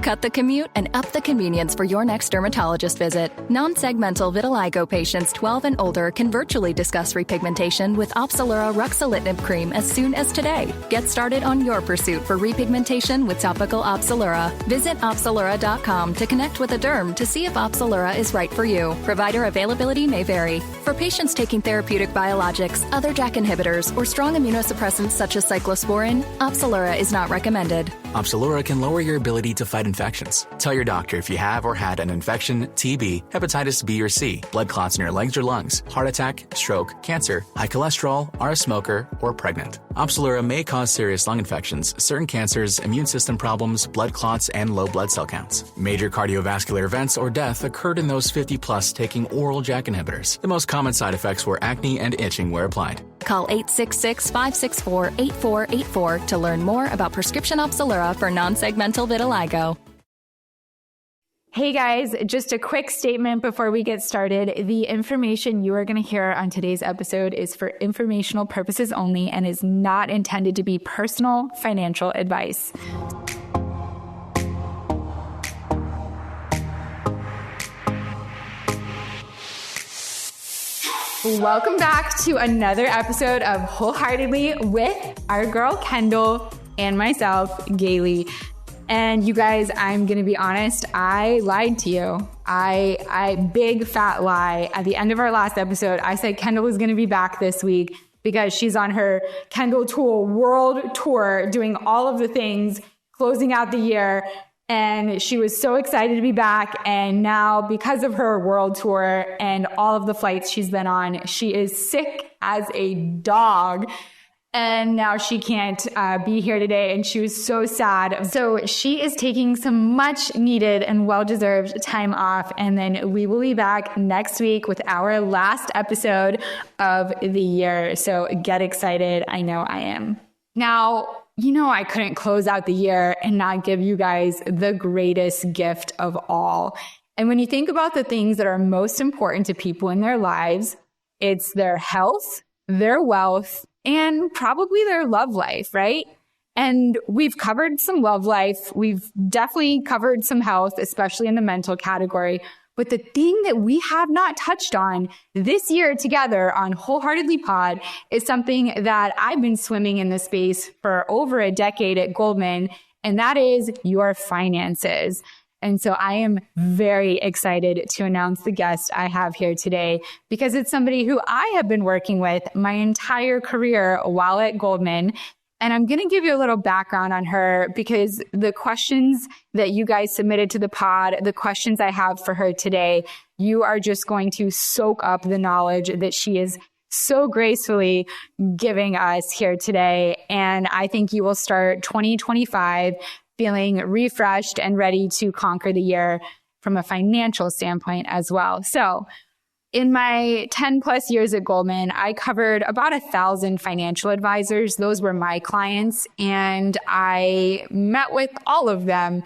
Cut the commute and up the convenience for your next dermatologist visit. Non-segmental vitiligo patients 12 and older can virtually discuss repigmentation with Opzelura ruxolitinib cream as soon as today. Get started on your pursuit for repigmentation with topical Opzelura. Visit Opzelura.com to connect with a derm to see if Opzelura is right for you. Provider availability may vary. For patients taking therapeutic biologics, other JAK inhibitors, or strong immunosuppressants such as cyclosporin, Opzelura is not recommended. Opzelura can lower your ability to fight infections. Tell your doctor if you have or had an infection, TB, hepatitis B or C, blood clots in your legs or lungs, heart attack, stroke, cancer, high cholesterol, are a smoker, or pregnant. Opzelura may cause serious lung infections, certain cancers, immune system problems, blood clots, and low blood cell counts. Major cardiovascular events or death occurred in those 50 plus taking oral JAK inhibitors. The most common side effects were acne and itching where applied. Call 866-564-8484 to learn more about prescription Opzelura for non-segmental vitiligo. Hey guys, just a quick statement before we get started. The information you are going to hear on today's episode is for informational purposes only and is not intended to be personal financial advice. Welcome back to another episode of Wholeheartedly with our girl Kendall and myself, Galey. And you guys, I'm going to be honest, I lied to you. I big fat lie. At the end of our last episode, I said Kendall was going to be back this week because she's on her Kendall Tool World Tour doing all of the things, closing out the year. And she was so excited to be back. And now because of her world tour and all of the flights she's been on, she is sick as a dog. And now she can't be here today, and she was so sad. So she is taking some much needed and well-deserved time off, and then we will be back next week with our last episode of the year. So get excited. I know I am. Now, you know I couldn't close out the year and not give you guys the greatest gift of all. And when you think about the things that are most important to people in their lives, it's their health, their wealth, and probably their love life, right? And we've covered some love life. We've definitely covered some health, especially in the mental category. But the thing that we have not touched on this year together on Wholeheartedly Pod is something that I've been swimming in the space for over a decade at Goldman, and that is your finances. And so I am very excited to announce the guest I have here today because it's somebody who I have been working with my entire career while at Goldman. And I'm going to give you a little background on her because the questions that you guys submitted to the pod, the questions I have for her today, you are just going to soak up the knowledge that she is so gracefully giving us here today. And I think you will start 2025 feeling refreshed and ready to conquer the year from a financial standpoint as well. So in my 10 plus years at Goldman, I covered about 1,000 financial advisors. Those were my clients, and I met with all of them.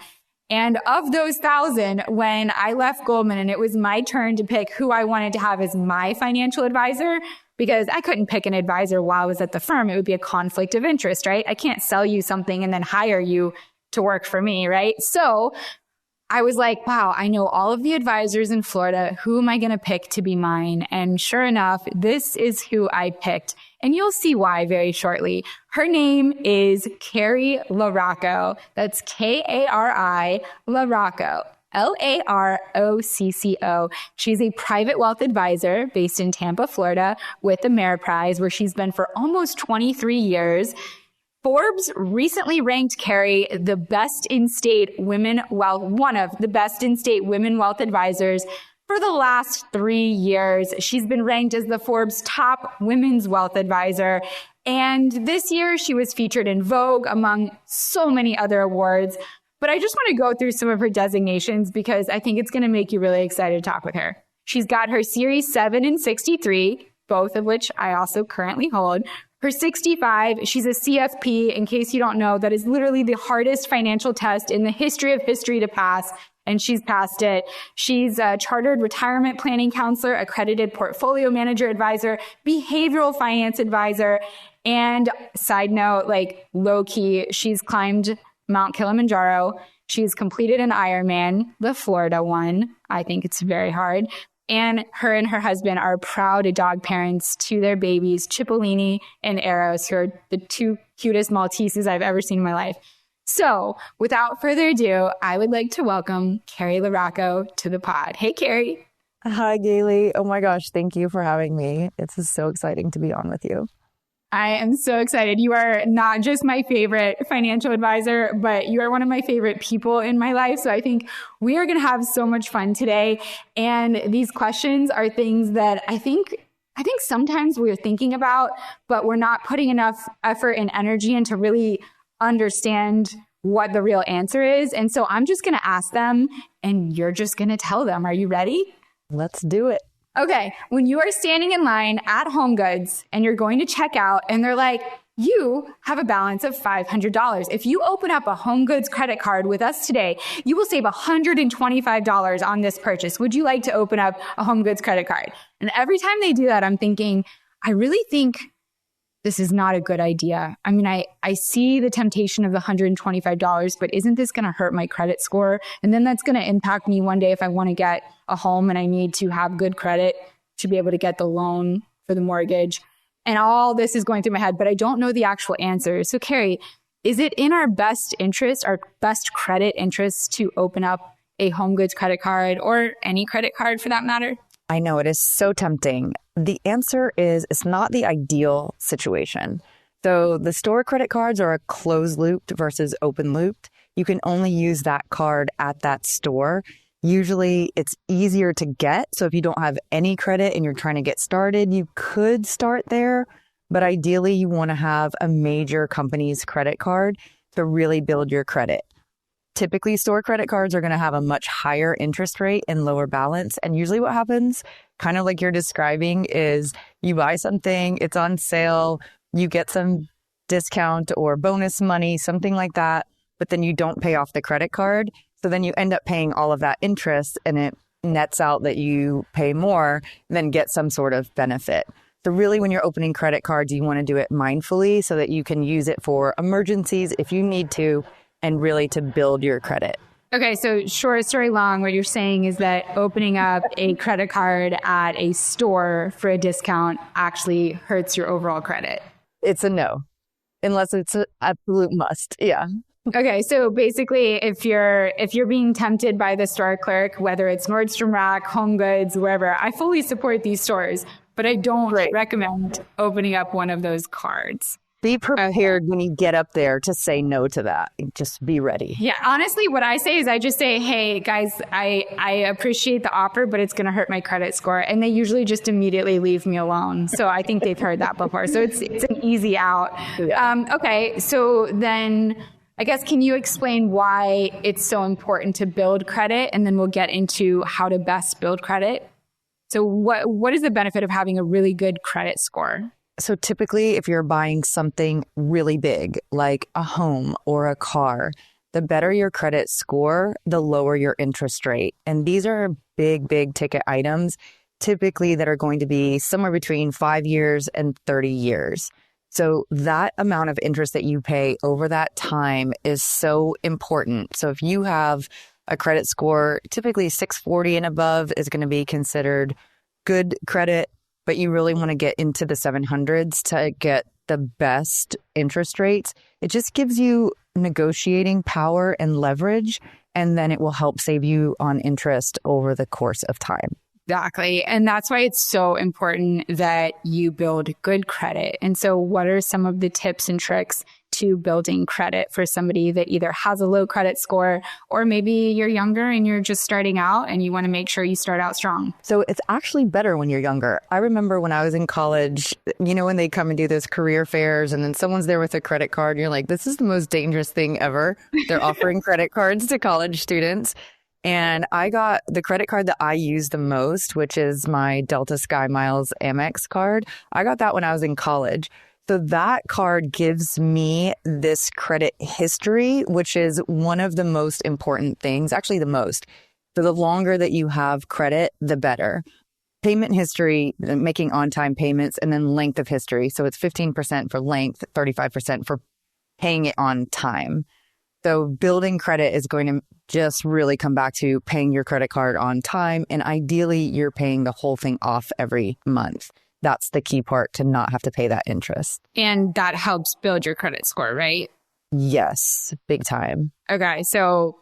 And of those 1,000, when I left Goldman and it was my turn to pick who I wanted to have as my financial advisor, because I couldn't pick an advisor while I was at the firm, it would be a conflict of interest, right? I can't sell you something and then hire you to work for me, right? So I was like, wow, I know all of the advisors in Florida. Who am I going to pick to be mine? And sure enough, this is who I picked. And you'll see why very shortly. Her name is Kari Larocco. That's Kari Larocco. Larocco. She's a private wealth advisor based in Tampa, Florida, with the Ameriprise, where she's been for almost 23 years. Forbes recently ranked Kari the best in-state women wealth, one of the best in-state women wealth advisors for the last 3 years. She's been ranked as the Forbes top women's wealth advisor. And this year she was featured in Vogue among so many other awards. But I just want to go through some of her designations because I think it's going to make you really excited to talk with her. She's got her Series 7 and 63, both of which I also currently hold. Her 65, she's a CFP. In case you don't know, that is literally the hardest financial test in the history of history to pass, and she's passed it. She's a chartered retirement planning counselor, accredited portfolio manager advisor, behavioral finance advisor, and side note, like low key, she's climbed Mount Kilimanjaro. She's completed an Ironman, the Florida one. I think it's very hard. And her husband are proud dog parents to their babies, Cipollini and Eros, who are the two cutest Malteses I've ever seen in my life. So without further ado, I would like to welcome Kari Larocco to the pod. Hey, Kari. Hi, Galey. Oh my gosh, thank you for having me. It's so exciting to be on with you. I am so excited. You are not just my favorite financial advisor, but you are one of my favorite people in my life. So I think we are going to have so much fun today. And these questions are things that I think sometimes we're thinking about, but we're not putting enough effort and energy into really understand what the real answer is. And so I'm just going to ask them and you're just going to tell them. Are you ready? Let's do it. Okay. When you are standing in line at HomeGoods and you're going to check out and they're like, you have a balance of $500. If you open up a HomeGoods credit card with us today, you will save $125 on this purchase. Would you like to open up a HomeGoods credit card? And every time they do that, I'm thinking, I really think this is not a good idea. I mean, I see the temptation of the $125, but isn't this going to hurt my credit score? And then that's going to impact me one day if I want to get a home and I need to have good credit to be able to get the loan for the mortgage. And all this is going through my head, but I don't know the actual answer. So Kari, is it in our best interest, our best credit interest to open up a HomeGoods credit card or any credit card for that matter? I know it is so tempting. The answer is it's not the ideal situation. So the store credit cards are a closed looped versus open looped. You can only use that card at that store. Usually it's easier to get. So if you don't have any credit and you're trying to get started, you could start there. But ideally you want to have a major company's credit card to really build your credit. Typically, store credit cards are going to have a much higher interest rate and lower balance. And usually what happens, kind of like you're describing, is you buy something, it's on sale, you get some discount or bonus money, something like that, but then you don't pay off the credit card. So then you end up paying all of that interest and it nets out that you pay more than get some sort of benefit. So really, when you're opening credit cards, you want to do it mindfully so that you can use it for emergencies if you need to, and really to build your credit. Okay, so short story long, what you're saying is that opening up a credit card at a store for a discount actually hurts your overall credit. It's a no, unless it's an absolute must. Yeah. Okay, so basically, if you're being tempted by the store clerk, whether it's Nordstrom Rack, HomeGoods, wherever, I fully support these stores, but I don't recommend opening up one of those cards. Be prepared when you get up there to say no to that. Just be ready. Yeah, honestly, what I say is I just say, hey, guys, I appreciate the offer, but it's going to hurt my credit score. And they usually just immediately leave me alone. So I think they've heard that before. So it's an easy out. Okay, so then I guess, can you explain why it's so important to build credit? And then we'll get into how to best build credit. So what is the benefit of having a really good credit score? So typically, if you're buying something really big, like a home or a car, the better your credit score, the lower your interest rate. And these are big, big ticket items, typically that are going to be somewhere between 5 years and 30 years. So that amount of interest that you pay over that time is so important. So if you have a credit score, typically 640 and above is going to be considered good credit, but you really want to get into the 700s to get the best interest rates. It just gives you negotiating power and leverage, and then it will help save you on interest over the course of time. Exactly. And that's why it's so important that you build good credit. And so what are some of the tips and tricks to building credit for somebody that either has a low credit score, or maybe you're younger and you're just starting out and you want to make sure you start out strong? So it's actually better when you're younger. I remember when I was in college, you know, when they come and do those career fairs and then someone's there with a credit card, you're like, this is the most dangerous thing ever. They're offering credit cards to college students. And I got the credit card that I use the most, which is my Delta Sky Miles Amex card. I got that when I was in college. So that card gives me this credit history, which is one of the most important things, actually the most. So the longer that you have credit, the better. Payment history, making on-time payments, and then length of history. So it's 15% for length, 35% for paying it on time. So building credit is going to just really come back to paying your credit card on time. And ideally, you're paying the whole thing off every month. That's the key part, to not have to pay that interest. And that helps build your credit score, right? Yes, big time. Okay, so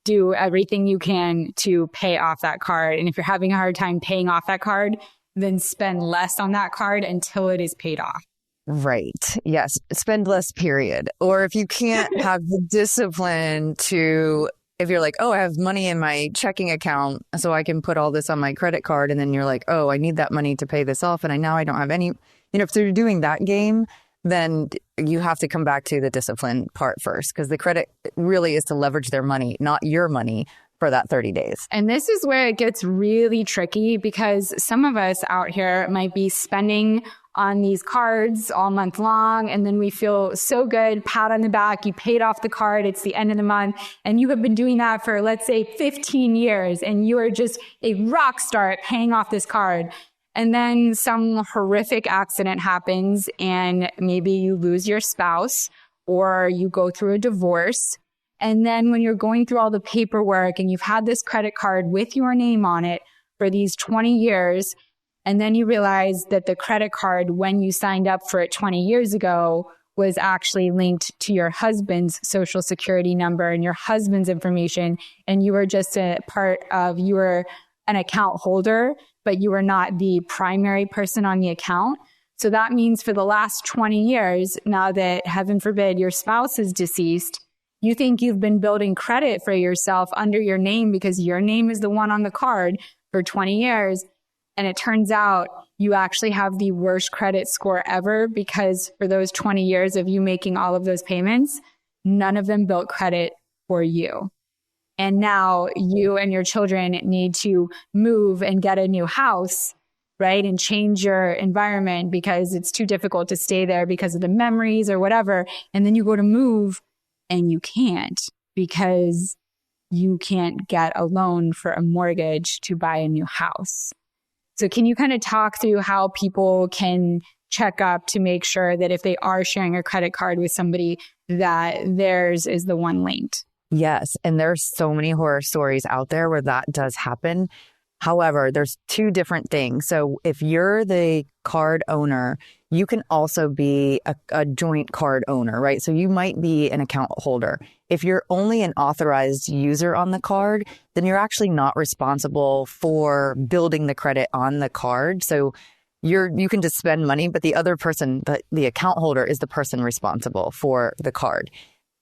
do everything you can to pay off that card. And if you're having a hard time paying off that card, then spend less on that card until it is paid off. Right. Yes. Spend less, period. Or if you can't have the discipline to, if you're like, oh, I have money in my checking account, so I can put all this on my credit card. And then you're like, oh, I need that money to pay this off. And now I don't have any, if you're doing that game, then you have to come back to the discipline part first, because the credit really is to leverage their money, not your money, for that 30 days. And this is where it gets really tricky, because some of us out here might be spending on these cards all month long, and then we feel so good, pat on the back, you paid off the card, it's the end of the month, and you have been doing that for, let's say, 15 years, and you are just a rock star at paying off this card. And then some horrific accident happens, and maybe you lose your spouse, or you go through a divorce. And then when you're going through all the paperwork and you've had this credit card with your name on it for these 20 years, and then you realize that the credit card, when you signed up for it 20 years ago, was actually linked to your husband's social security number and your husband's information, and you were just you were an account holder, but you were not the primary person on the account. So that means for the last 20 years, now that, heaven forbid, your spouse is deceased, you think you've been building credit for yourself under your name because your name is the one on the card for 20 years. And it turns out you actually have the worst credit score ever, because for those 20 years of you making all of those payments, none of them built credit for you. And now you and your children need to move and get a new house, right? And change your environment because it's too difficult to stay there because of the memories or whatever. And then you go to move and you can't, because you can't get a loan for a mortgage to buy a new house. So can you kind of talk through how people can check up to make sure that if they are sharing a credit card with somebody, that theirs is the one linked? Yes. And there's so many horror stories out there where that does happen. However, there's two different things. So if you're the card owner, you can also be a joint card owner, right? So you might be an account holder. If you're only an authorized user on the card, then you're actually not responsible for building the credit on the card. So you can just spend money, but the other person, the account holder, is the person responsible for the card.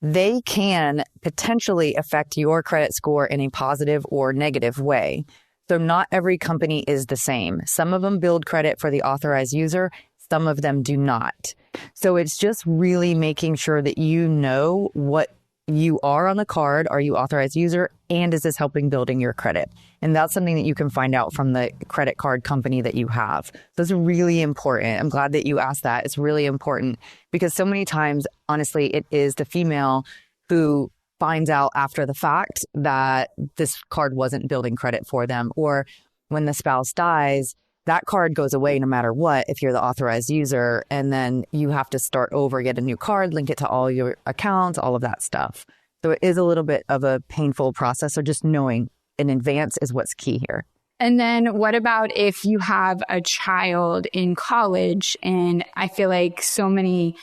They can potentially affect your credit score in a positive or negative way. So not every company is the same. Some of them build credit for the authorized user. Some of them do not. So it's just really making sure that you know what you are on the card. Are you authorized user? And is this helping building your credit? And that's something that you can find out from the credit card company that you have. So it's really important. I'm glad that you asked that. It's really important because so many times, honestly, it is the female who finds out after the fact that this card wasn't building credit for them. Or when the spouse dies, that card goes away no matter what if you're the authorized user. And then you have to start over, get a new card, link it to all your accounts, all of that stuff. So it is a little bit of a painful process. So just knowing in advance is what's key here. And then what about if you have a child in college? And I feel like so many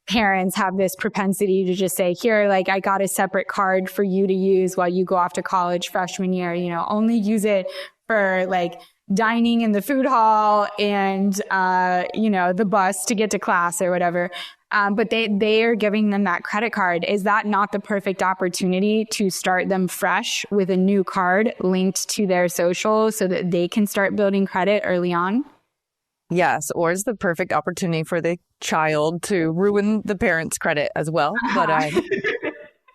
parents have this propensity to just say, here, like, I got a separate card for you to use while you go off to college freshman year, only use it for like dining in the food hall and, the bus to get to class or whatever. But they are giving them that credit card. Is that not the perfect opportunity to start them fresh with a new card linked to their social so that they can start building credit early on? Yes, or is the perfect opportunity for the child to ruin the parent's credit as well. But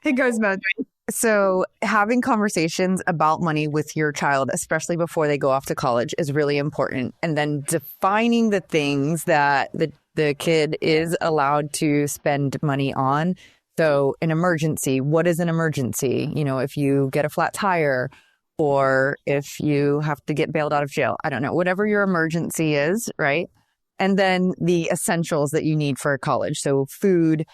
it goes both ways. So having conversations about money with your child, especially before they go off to college, is really important. And then defining the things that the kid is allowed to spend money on. So an emergency, what is an emergency? If you get a flat tire or if you have to get bailed out of jail, I don't know, whatever your emergency is, right? And then the essentials that you need for college. So food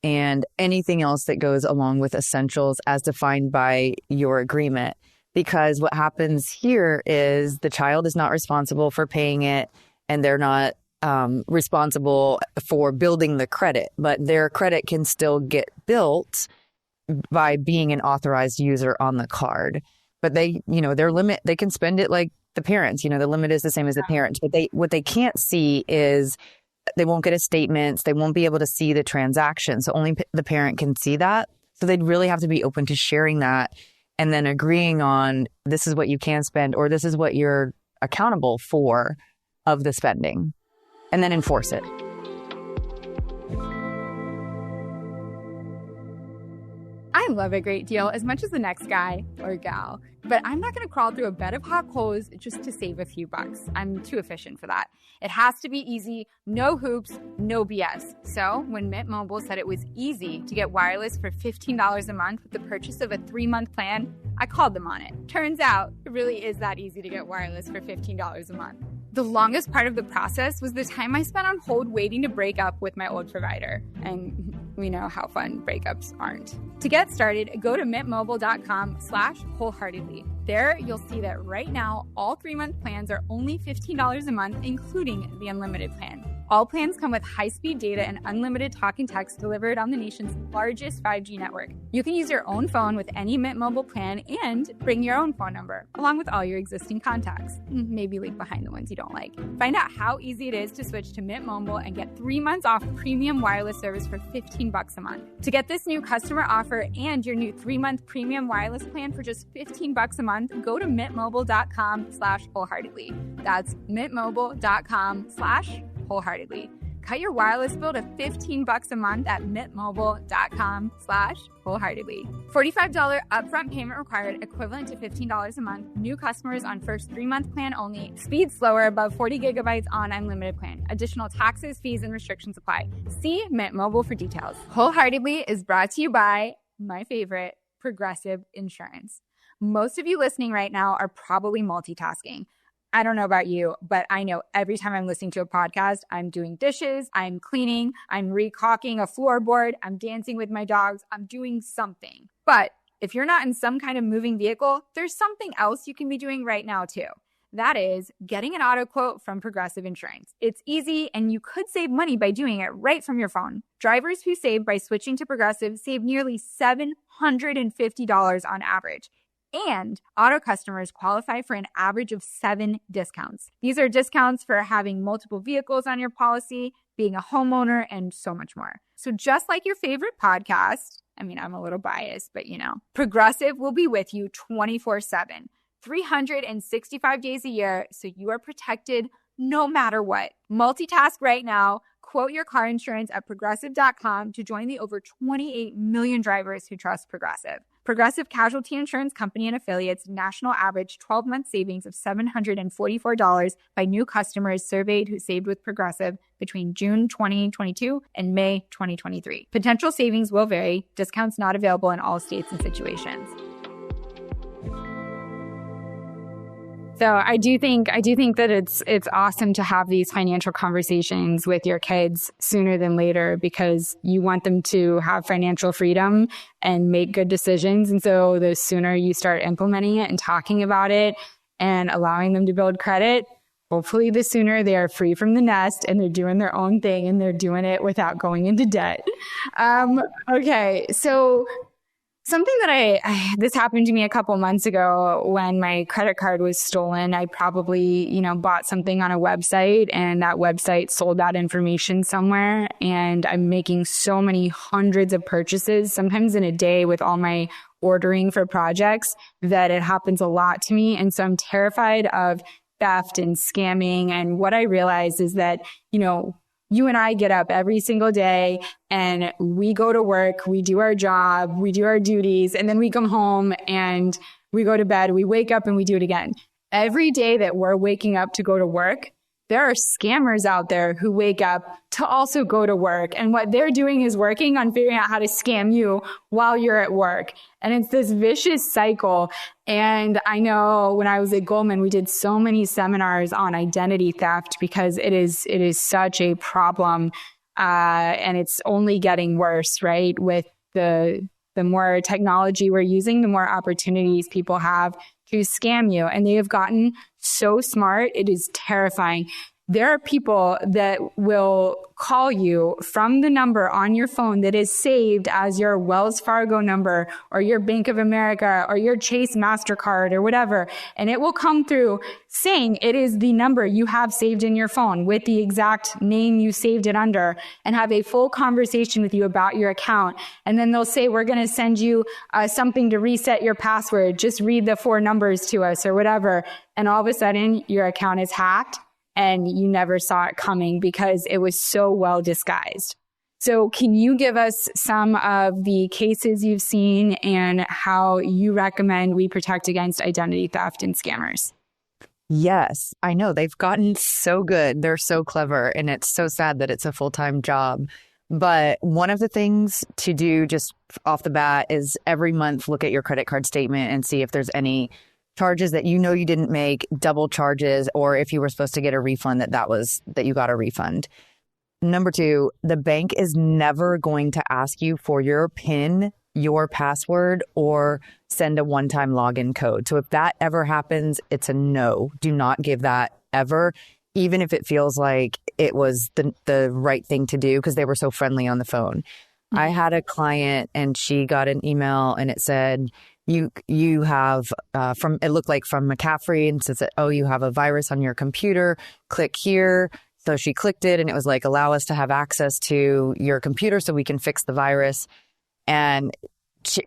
and anything else that goes along with essentials as defined by your agreement. Because what happens here is the child is not responsible for paying it, and they're not responsible for building the credit, but their credit can still get built by being an authorized user on the card. But they, their limit, they can spend it like the parents, the limit is the same as the parents, but what they can't see is they won't get a statement. They won't be able to see the transaction. So only the parent can see that. So they'd really have to be open to sharing that and then agreeing on this is what you can spend or this is what you're accountable for of the spending, and then enforce it. I love a great deal as much as the next guy or gal, but I'm not going to crawl through a bed of hot coals just to save a few bucks. I'm too efficient for that. It has to be easy, no hoops, no BS. So when Mint Mobile said it was easy to get wireless for $15 a month with the purchase of a 3-month plan, I called them on it. Turns out it really is that easy to get wireless for $15 a month. The longest part of the process was the time I spent on hold waiting to break up with my old provider. And we know how fun breakups aren't. To get started, go to mintmobile.com/wholeheartedly. There, you'll see that right now, all 3-month plans are only $15 a month, including the unlimited plan. All plans come with high-speed data and unlimited talk and text delivered on the nation's largest 5G network. You can use your own phone with any Mint Mobile plan and bring your own phone number, along with all your existing contacts. Maybe leave behind the ones you don't like. Find out how easy it is to switch to Mint Mobile and get 3 months off premium wireless service for $15 a month. To get this new customer offer and your new 3-month premium wireless plan for just $15 a month, go to mintmobile.com/wholeheartedly. That's mintmobile.com/wholeheartedly. Cut your wireless bill to $15 a month at mintmobile.com/wholeheartedly. $45 upfront payment required, equivalent to $15 a month. New customers on first 3-month plan only. Speed slower above 40 gigabytes on unlimited plan. Additional taxes, fees, and restrictions apply. See Mint Mobile for details. Wholeheartedly is brought to you by my favorite, Progressive Insurance. Most of you listening right now are probably multitasking. I don't know about you, but I know every time I'm listening to a podcast, I'm doing dishes, I'm cleaning, I'm recaulking a floorboard, I'm dancing with my dogs, I'm doing something. But if you're not in some kind of moving vehicle, there's something else you can be doing right now too. That is getting an auto quote from Progressive Insurance. It's easy and you could save money by doing it right from your phone. Drivers who save by switching to Progressive save nearly $750 on average. And auto customers qualify for an average of 7 discounts. These are discounts for having multiple vehicles on your policy, being a homeowner, and so much more. So just like your favorite podcast, I'm a little biased, but Progressive will be with you 24/7, 365 days a year, so you are protected no matter what. Multitask right now. Quote your car insurance at progressive.com to join the over 28 million drivers who trust Progressive. Progressive Casualty Insurance Company and Affiliates national average 12-month savings of $744 by new customers surveyed who saved with Progressive between June 2022 and May 2023. Potential savings will vary. Discounts not available in all states and situations. So I do think that it's awesome to have these financial conversations with your kids sooner than later, because you want them to have financial freedom and make good decisions. And so the sooner you start implementing it and talking about it and allowing them to build credit, hopefully the sooner they are free from the nest and they're doing their own thing and they're doing it without going into debt. Okay, so something that this happened to me a couple months ago when my credit card was stolen. I probably, bought something on a website and that website sold that information somewhere. And I'm making so many hundreds of purchases, sometimes in a day with all my ordering for projects, that it happens a lot to me. And so I'm terrified of theft and scamming. And what I realized is that, you and I get up every single day and we go to work, we do our job, we do our duties, and then we come home and we go to bed, we wake up and we do it again. Every day that we're waking up to go to work, there are scammers out there who wake up to also go to work. And what they're doing is working on figuring out how to scam you while you're at work. And it's this vicious cycle. And I know when I was at Goldman, we did so many seminars on identity theft because it is such a problem And it's only getting worse, right? With the more technology we're using, the more opportunities people have to scam you. And they have gotten so smart. It is terrifying. There are people that will call you from the number on your phone that is saved as your Wells Fargo number or your Bank of America or your Chase MasterCard or whatever. And it will come through saying it is the number you have saved in your phone with the exact name you saved it under, and have a full conversation with you about your account. And then they'll say, we're going to send you something to reset your password. Just read the 4 numbers to us or whatever. And all of a sudden your account is hacked. And you never saw it coming because it was so well disguised. So can you give us some of the cases you've seen and how you recommend we protect against identity theft and scammers? Yes, I know. They've gotten so good. They're so clever. And it's so sad that it's a full-time job. But one of the things to do just off the bat is every month look at your credit card statement and see if there's any charges that you know you didn't make, double charges, or if you were supposed to get a refund that you got a refund. Number 2, the bank is never going to ask you for your PIN, your password, or send a one-time login code. So if that ever happens, it's a no. Do not give that ever, even if it feels like it was the right thing to do because they were so friendly on the phone. Mm-hmm. I had a client and she got an email and it said, You have it looked like from McCaffrey, and says, oh, you have a virus on your computer. Click here. So she clicked it and it was like, allow us to have access to your computer so we can fix the virus. And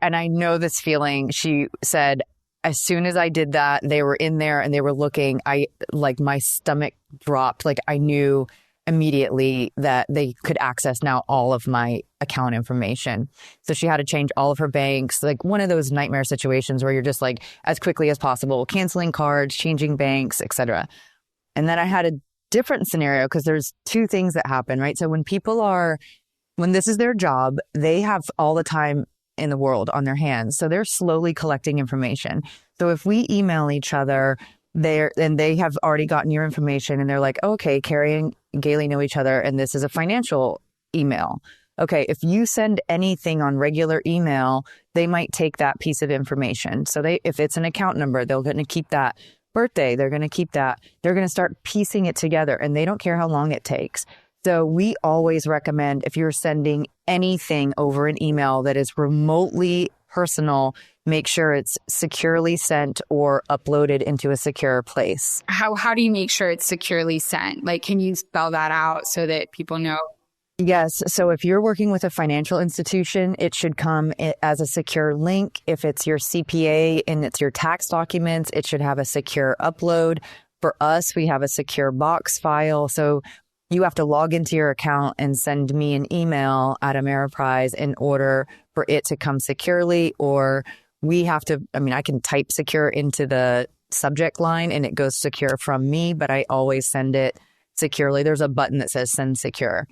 I know this feeling. She said, as soon as I did that, they were in there and they were looking. My stomach dropped. Like I knew immediately that they could access now all of my account information. So she had to change all of her banks, like one of those nightmare situations where you're just like, as quickly as possible, canceling cards, changing banks, etc. And then I had a different scenario because there's 2 things that happen, right? So when this is their job, they have all the time in the world on their hands. So they're slowly collecting information. So if we email each other, they have already gotten your information and they're like, okay, Kari and Galey know each other and this is a financial email. Okay, if you send anything on regular email, they might take that piece of information. So if it's an account number, they're going to keep that. Birthday, they're going to keep that. They're going to start piecing it together and they don't care how long it takes. So we always recommend if you're sending anything over an email that is remotely personal, make sure it's securely sent or uploaded into a secure place. How do you make sure it's securely sent? Like, can you spell that out so that people know? Yes. So if you're working with a financial institution, it should come as a secure link. If it's your CPA and it's your tax documents, it should have a secure upload. For us, we have a secure box file. So you have to log into your account and send me an email at Ameriprise in order for it to come securely, or we have to, I can type secure into the subject line and it goes secure from me, but I always send it securely. There's a button that says send secure.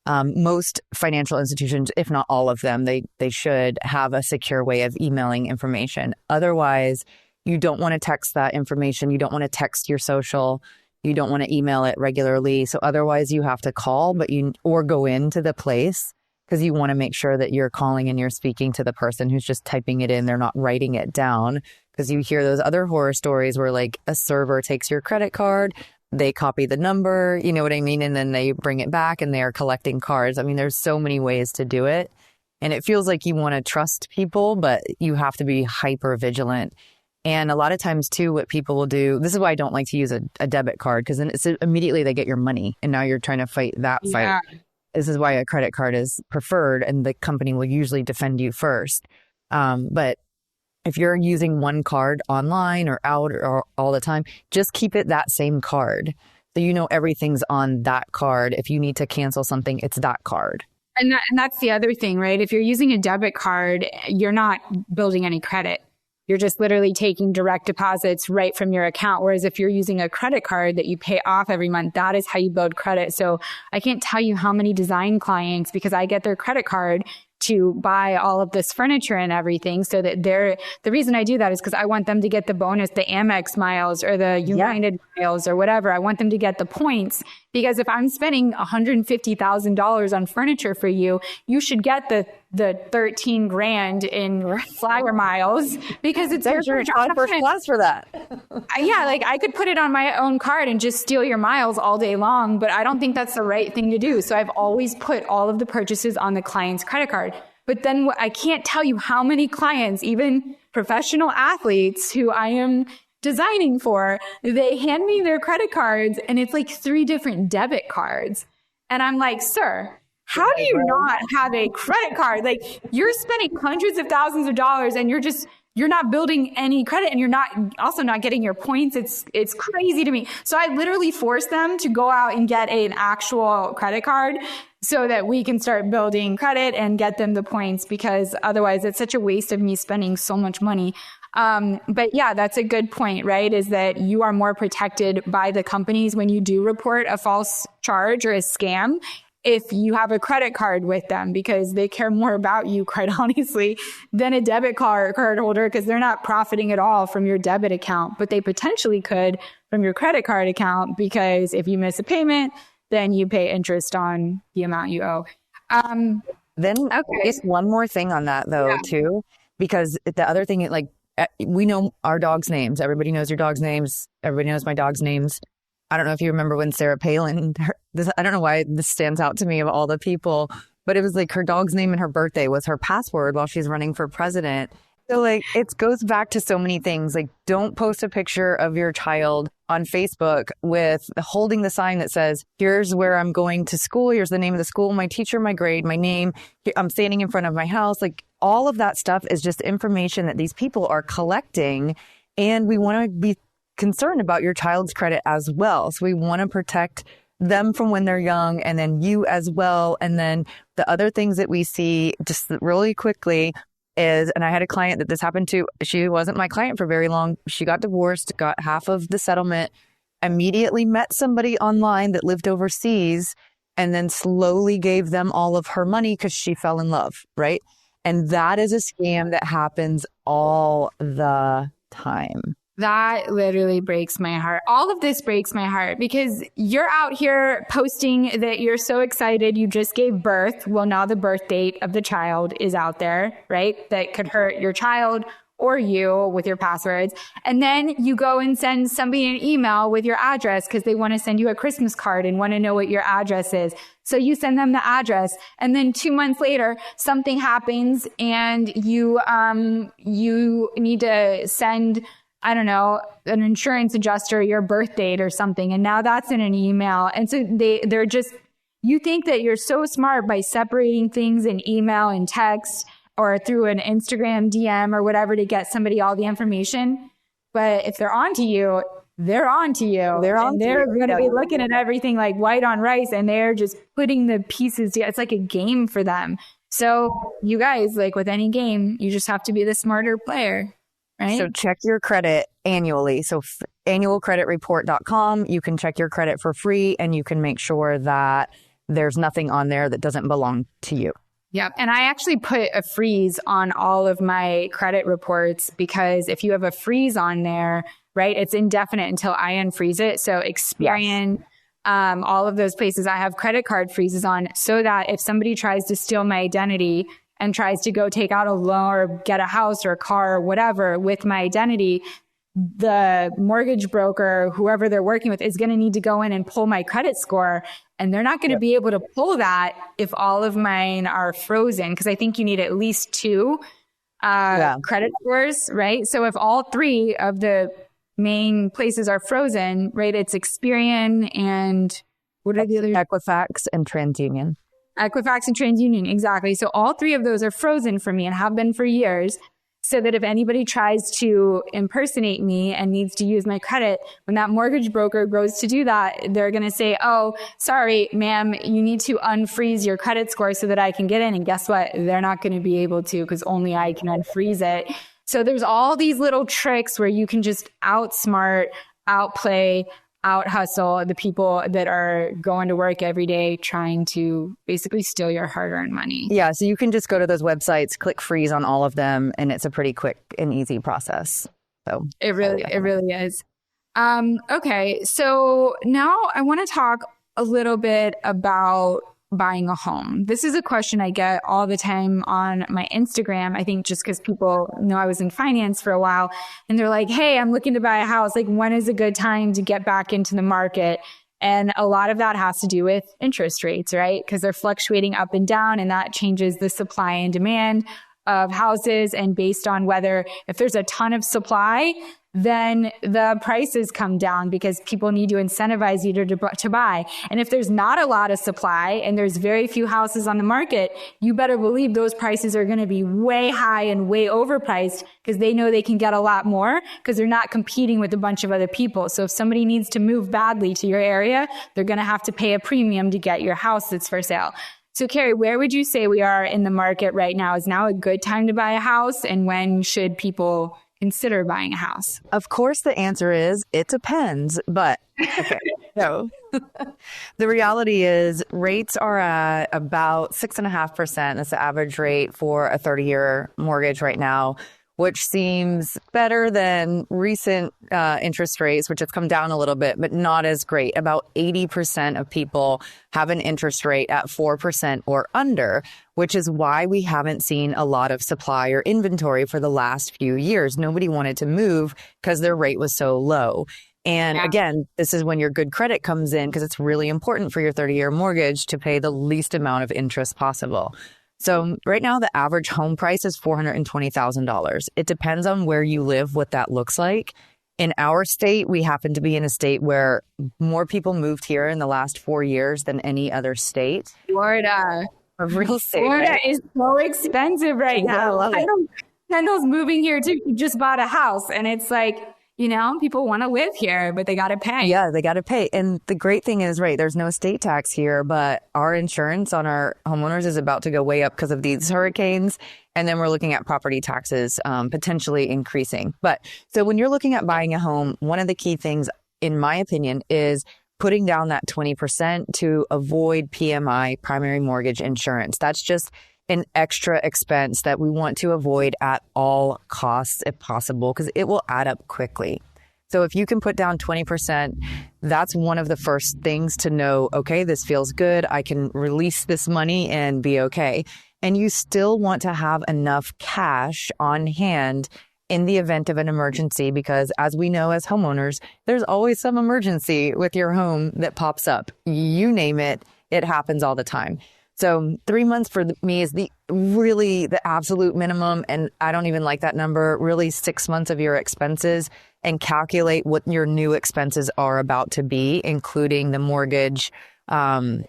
Most financial institutions, if not all of them, they should have a secure way of emailing information. Otherwise, you don't want to text that information. You don't want to text your social. You don't want to email it regularly. So otherwise you have to call, or go into the place because you want to make sure that you're calling and you're speaking to the person who's just typing it in. They're not writing it down, because you hear those other horror stories where like a server takes your credit card, they copy the number, you know what I mean? And then they bring it back and they are collecting cards. There's so many ways to do it. And it feels like you want to trust people, but you have to be hyper vigilant. And a lot of times too, what people will do, this is why I don't like to use a debit card, because then it's immediately they get your money and now you're trying to fight that fight. Yeah. This is why a credit card is preferred and the company will usually defend you first. But if you're using one card online or out or all the time, just keep it that same card. So you know everything's on that card. If you need to cancel something, it's that card. And that's the other thing, right? If you're using a debit card, you're not building any credit. You're just literally taking direct deposits right from your account. Whereas if you're using a credit card that you pay off every month, that is how you build credit. So I can't tell you how many design clients, because I get their credit card to buy all of this furniture and everything, so that the reason I do that is because I want them to get the bonus, the Amex miles or the United miles or whatever. I want them to get the points, because if I'm spending $150,000 on furniture for you, you should get the 13 grand in flyer miles, because it's There's your first class for that. Yeah, like I could put it on my own card and just steal your miles all day long, but I don't think that's the right thing to do. So I've always put all of the purchases on the client's credit card. But then I can't tell you how many clients, even professional athletes who I am designing for, they hand me their credit cards and it's like 3 different debit cards. And I'm like, sir, how do you not have a credit card? Like, you're spending hundreds of thousands of dollars and you're not building any credit, and you're also not getting your points. It's crazy to me. So I literally force them to go out and get an actual credit card so that we can start building credit and get them the points, because otherwise it's such a waste of me spending so much money. But yeah, that's a good point, right? Is that you are more protected by the companies when you do report a false charge or a scam if you have a credit card with them, because they care more about you, quite honestly, than a debit card holder, because they're not profiting at all from your debit account, but they potentially could from your credit card account, because if you miss a payment, then you pay interest on the amount you owe. Just one more thing on that though, too, because the other thing, like, we know our dogs' names. Everybody knows your dog's names. Everybody knows my dog's names. I don't know if you remember when Sarah Palin, I don't know why this stands out to me of all the people, but it was like her dog's name and her birthday was her password while she's running for president. So like, it goes back to so many things. Like, don't post a picture of your child on Facebook with holding the sign that says, here's where I'm going to school. Here's the name of the school, my teacher, my grade, my name. I'm standing in front of my house. Like, all of that stuff is just information that these people are collecting. And we want to be concerned about your child's credit as well. So we want to protect them from when they're young, and then you as well. And then the other things that we see just really quickly is, and I had a client that this happened to, she wasn't my client for very long. She got divorced, got half of the settlement, immediately met somebody online that lived overseas, and then slowly gave them all of her money because she fell in love, right? And that is a scam that happens all the time. That literally breaks my heart. All of this breaks my heart, because you're out here posting that you're so excited you just gave birth. Well, now the birth date of the child is out there, right? That could hurt your child or you with your passwords. And then you go and send somebody an email with your address because they want to send you a Christmas card and want to know what your address is. So you send them the address, and then 2 months later, something happens and you need to send, I don't know, an insurance adjuster your birth date or something. And now that's in an email. And so they're just, you think that you're so smart by separating things in email and text or through an Instagram DM or whatever to get somebody all the information. But if they're onto you, they're onto you. They're going to be looking at everything like white on rice, and they're just putting the pieces together. It's like a game for them. So you guys, like with any game, you just have to be the smarter player. Right? So check your credit annually. So annualcreditreport.com, you can check your credit for free, and you can make sure that there's nothing on there that doesn't belong to you. Yep. And I actually put a freeze on all of my credit reports, because if you have a freeze on there, right, it's indefinite until I unfreeze it. So Experian, yes. All of those places I have credit card freezes on, so that if somebody tries to steal my identity and tries to go take out a loan or get a house or a car or whatever with my identity, the mortgage broker, whoever they're working with, is going to need to go in and pull my credit score. And they're not going to be able to pull that if all of mine are frozen, because I think you need at least 2 credit scores, right? So if all 3 of the main places are frozen, right, it's Experian and what are the other? Equifax and TransUnion. Equifax and TransUnion, exactly. So all 3 of those are frozen for me and have been for years, so that if anybody tries to impersonate me and needs to use my credit, when that mortgage broker goes to do that, they're going to say, oh, sorry, ma'am, you need to unfreeze your credit score so that I can get in. And guess what? They're not going to be able to, because only I can unfreeze it. So there's all these little tricks where you can just outsmart, outplay out hustle the people that are going to work every day trying to basically steal your hard-earned money. Yeah, so you can just go to those websites, click freeze on all of them, and it's a pretty quick and easy process. So it really is. Okay, so now I want to talk a little bit about buying a home. This is a question I get all the time on my Instagram. I think just because people know I was in finance for a while and they're like, hey, I'm looking to buy a house. Like, when is a good time to get back into the market? And a lot of that has to do with interest rates, right? Because they're fluctuating up and down, and that changes the supply and demand of houses. And based on whether, if there's a ton of supply, then the prices come down because people need to incentivize you to buy. And if there's not a lot of supply and there's very few houses on the market, you better believe those prices are going to be way high and way overpriced because they know they can get a lot more because they're not competing with a bunch of other people. So if somebody needs to move badly to your area, they're going to have to pay a premium to get your house that's for sale. So Kari, where would you say we are in the market right now? Is now a good time to buy a house? And when should people consider buying a house? Of course, the answer is it depends. But okay, so the reality is rates are at about 6.5%. That's the average rate for a 30-year mortgage right now, which seems better than recent interest rates, which have come down a little bit, but not as great. About 80% of people have an interest rate at 4% or under, which is why we haven't seen a lot of supply or inventory for the last few years. Nobody wanted to move because their rate was so low. And again, this is when your good credit comes in because it's really important for your 30-year mortgage to pay the least amount of interest possible. So right now, the average home price is $420,000. It depends on where you live, what that looks like. In our state, we happen to be in a state where more people moved here in the last 4 years than any other state. Florida. Real estate. Florida is so expensive right now. I love it. Kendall's moving here too. She just bought a house and it's like, you know, people want to live here, but they got to pay. Yeah, they got to pay. And the great thing is, right, there's no estate tax here, but our insurance on our homeowners is about to go way up because of these hurricanes. And then we're looking at property taxes potentially increasing. But so when you're looking at buying a home, one of the key things, in my opinion, is putting down that 20% to avoid PMI, primary mortgage insurance. That's just an extra expense that we want to avoid at all costs if possible, because it will add up quickly. So if you can put down 20%, that's one of the first things to know, okay, this feels good. I can release this money and be okay. And you still want to have enough cash on hand in the event of an emergency, because as we know as homeowners, there's always some emergency with your home that pops up. You name it, it happens all the time. So 3 months for me is the absolute minimum. And I don't even like that number. Really 6 months of your expenses, and calculate what your new expenses are about to be, including the mortgage,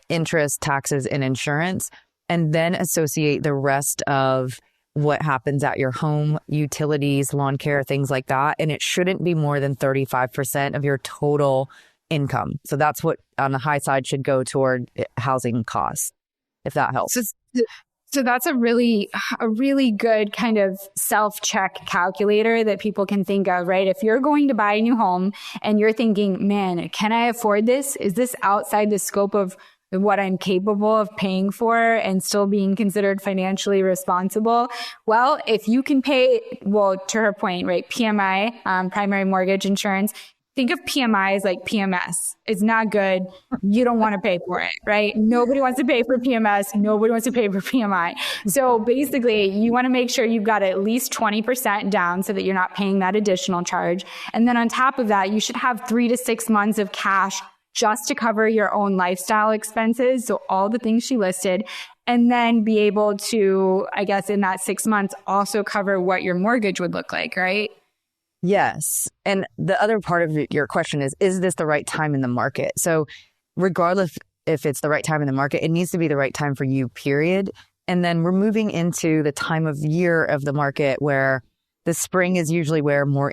interest, taxes, and insurance. And then associate the rest of what happens at your home, utilities, lawn care, things like that. And it shouldn't be more than 35% of your total income. So that's what on the high side should go toward housing costs, if that helps. So that's a really good kind of self-check calculator that people can think of, right? If you're going to buy a new home and you're thinking, man, can I afford this? Is this outside the scope of what I'm capable of paying for and still being considered financially responsible? Well, if you can pay, well, to her point, right, PMI, primary mortgage insurance, think of PMI as like PMS. It's not good. You don't want to pay for it, right? Nobody wants to pay for PMS. Nobody wants to pay for PMI. So basically, you want to make sure you've got at least 20% down so that you're not paying that additional charge. And then on top of that, you should have 3 to 6 months of cash just to cover your own lifestyle expenses. So all the things she listed. And then be able to, I guess, in that 6 months, also cover what your mortgage would look like, right? Yes. And the other part of your question is this the right time in the market? So regardless if it's the right time in the market, it needs to be the right time for you, period. And then we're moving into the time of year of the market where the spring is usually where more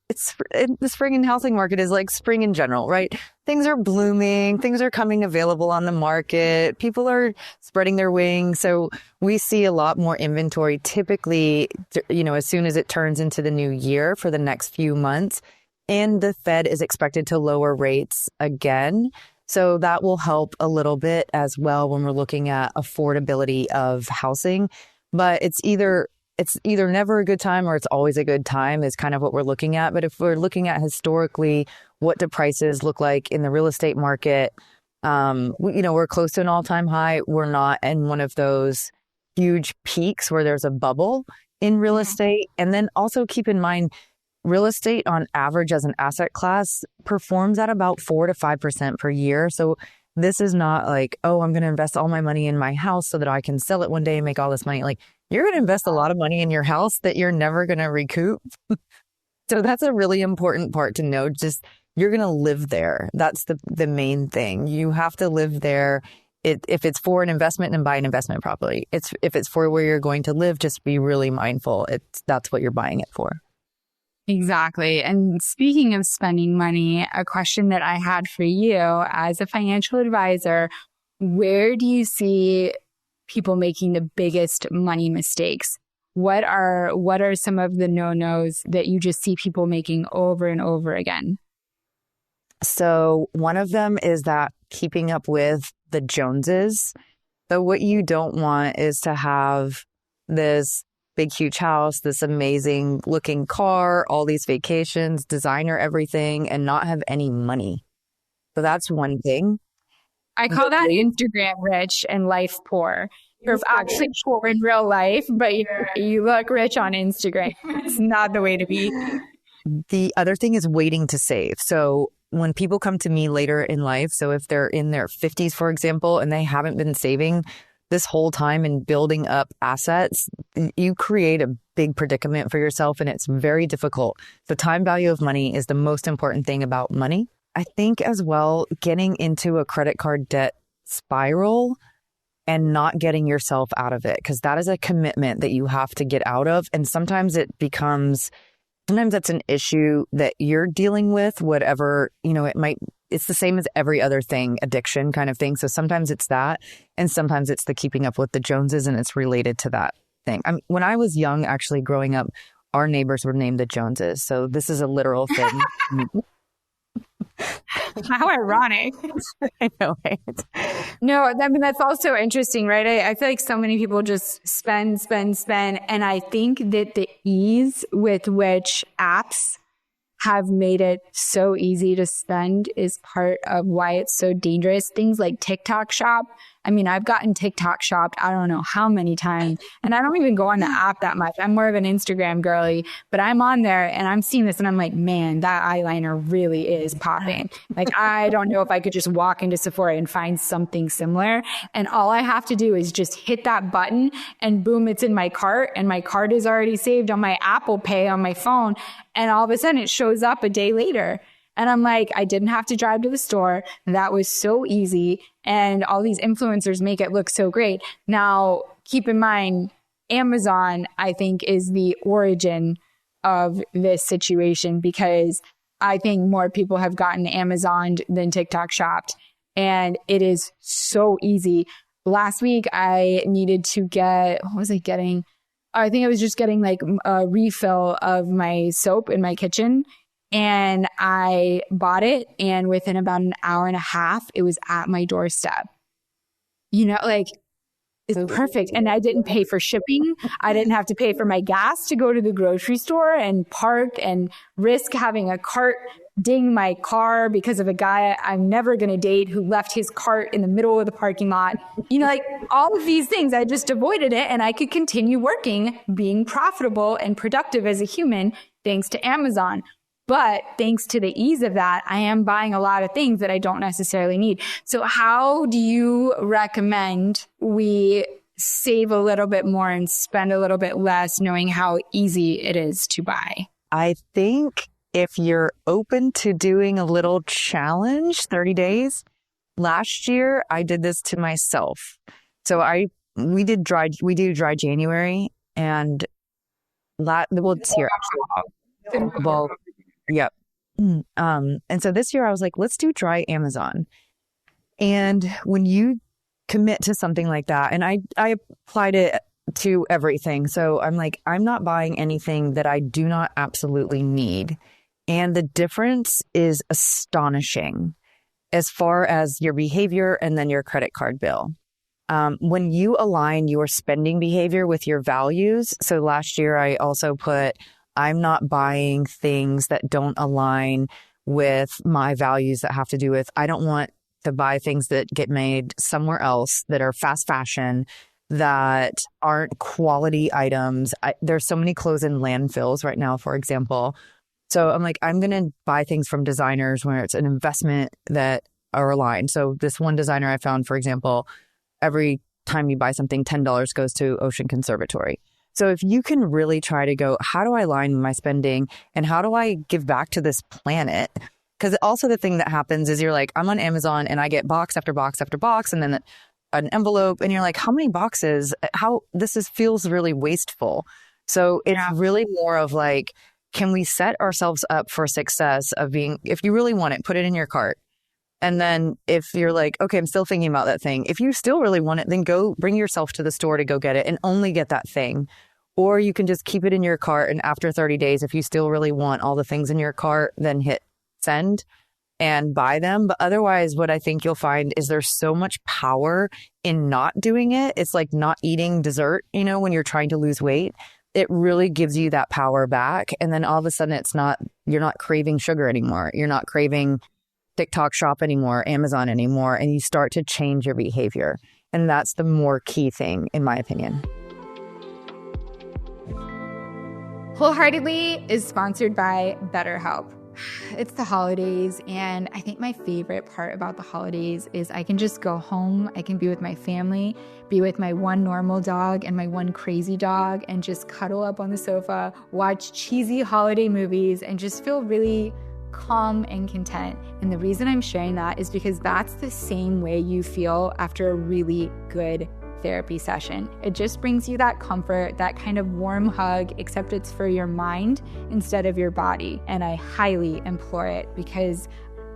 the spring in housing market is like spring in general, right? Things are blooming, things are coming available on the market, people are spreading their wings. So we see a lot more inventory typically, as soon as it turns into the new year for the next few months. And the Fed is expected to lower rates again. So that will help a little bit as well when we're looking at affordability of housing. But it's either never a good time or it's always a good time is kind of what we're looking at. But if we're looking at historically, what do prices look like in the real estate market? We're close to an all-time high. We're not in one of those huge peaks where there's a bubble in real estate. And then also keep in mind, real estate on average as an asset class performs at about 4 to 5% per year. So this is not like, oh, I'm going to invest all my money in my house so that I can sell it one day and make all this money. Like, you're going to invest a lot of money in your house that you're never going to recoup. So that's a really important part to know. Just you're going to live there. That's the main thing. You have to live there. If it's for an investment, then buy an investment property. If it's for where you're going to live, just be really mindful. That's what you're buying it for. Exactly. And speaking of spending money, a question that I had for you as a financial advisor, where do you see people making the biggest money mistakes? What are some of the no-nos that you just see people making over and over again? So one of them is that keeping up with the Joneses. So what you don't want is to have this big, huge house, this amazing looking car, all these vacations, designer everything, and not have any money. So that's one thing. I call that Instagram rich and life poor. You're actually poor in real life, but you look rich on Instagram. It's not the way to be. The other thing is waiting to save. So when people come to me later in life, so if they're in their 50s, for example, and they haven't been saving this whole time and building up assets, you create a big predicament for yourself, and it's very difficult. The time value of money is the most important thing about money. I think as well, getting into a credit card debt spiral and not getting yourself out of it, because that is a commitment that you have to get out of. And sometimes that's an issue that you're dealing with, whatever, it's the same as every other thing, addiction kind of thing. So sometimes it's that, and sometimes it's the keeping up with the Joneses, and it's related to that thing. When I was young, actually growing up, our neighbors were named the Joneses. So this is a literal thing. How ironic. I know, right? No, that's also interesting, right? I feel like so many people just spend. And I think that the ease with which apps have made it so easy to spend is part of why it's so dangerous. Things like TikTok Shop. I mean, I've gotten TikTok shopped I don't know how many times, and I don't even go on the app that much. I'm more of an Instagram girly, but I'm on there and I'm seeing this and I'm like, man, that eyeliner really is popping. Like, I don't know if I could just walk into Sephora and find something similar. And all I have to do is just hit that button and boom, it's in my cart, and my card is already saved on my Apple Pay on my phone. And all of a sudden it shows up a day later. And I'm like, I didn't have to drive to the store. That was so easy. And all these influencers make it look so great. Now, keep in mind, Amazon, I think, is the origin of this situation, because I think more people have gotten Amazoned than TikTok shopped. And it is so easy. Last week, I needed to get, what was I getting? I think I was just getting like a refill of my soap in my kitchen. And I bought it, and within about an hour and a half, it was at my doorstep. It's perfect. And I didn't pay for shipping. I didn't have to pay for my gas to go to the grocery store and park and risk having a cart ding my car because of a guy I'm never going to date who left his cart in the middle of the parking lot. All of these things, I just avoided it, and I could continue working, being profitable and productive as a human thanks to Amazon. But thanks to the ease of that, I am buying a lot of things that I don't necessarily need. So how do you recommend we save a little bit more and spend a little bit less, knowing how easy it is to buy? I think if you're open to doing a little challenge, 30 days, last year I did this to myself. So we do dry January, and it's here actually. Well, yep. And so this year I was like, let's do dry Amazon. And when you commit to something like that, and I applied it to everything. So I'm like, I'm not buying anything that I do not absolutely need. And the difference is astonishing as far as your behavior and then your credit card bill. When you align your spending behavior with your values, so last year I also put, I'm not buying things that don't align with my values that have to do with, I don't want to buy things that get made somewhere else that are fast fashion, that aren't quality items. There's so many clothes in landfills right now, for example. So I'm like, I'm going to buy things from designers where it's an investment that are aligned. So this one designer I found, for example, every time you buy something, $10 goes to Ocean Conservatory. So if you can really try to go, how do I align my spending and how do I give back to this planet? Because also the thing that happens is you're like, I'm on Amazon and I get box after box after box and then an envelope and you're like, how many boxes? Feels really wasteful. So it's really more of like, can we set ourselves up for success of being, if you really want it, put it in your cart. And then if you're like, okay, I'm still thinking about that thing. If you still really want it, then go bring yourself to the store to go get it and only get that thing. Or you can just keep it in your cart. And after 30 days, if you still really want all the things in your cart, then hit send and buy them. But otherwise, what I think you'll find is there's so much power in not doing it. It's like not eating dessert, when you're trying to lose weight. It really gives you that power back. And then all of a sudden you're not craving sugar anymore. You're not craving TikTok shop anymore, Amazon anymore. And you start to change your behavior. And that's the more key thing, in my opinion. Wholeheartedly is sponsored by BetterHelp. It's the holidays, and I think my favorite part about the holidays is I can just go home, I can be with my family, be with my one normal dog and my one crazy dog, and just cuddle up on the sofa, watch cheesy holiday movies, and just feel really calm and content. And the reason I'm sharing that is because that's the same way you feel after a really good therapy session. It just brings you that comfort, that kind of warm hug, except it's for your mind instead of your body. And I highly implore it because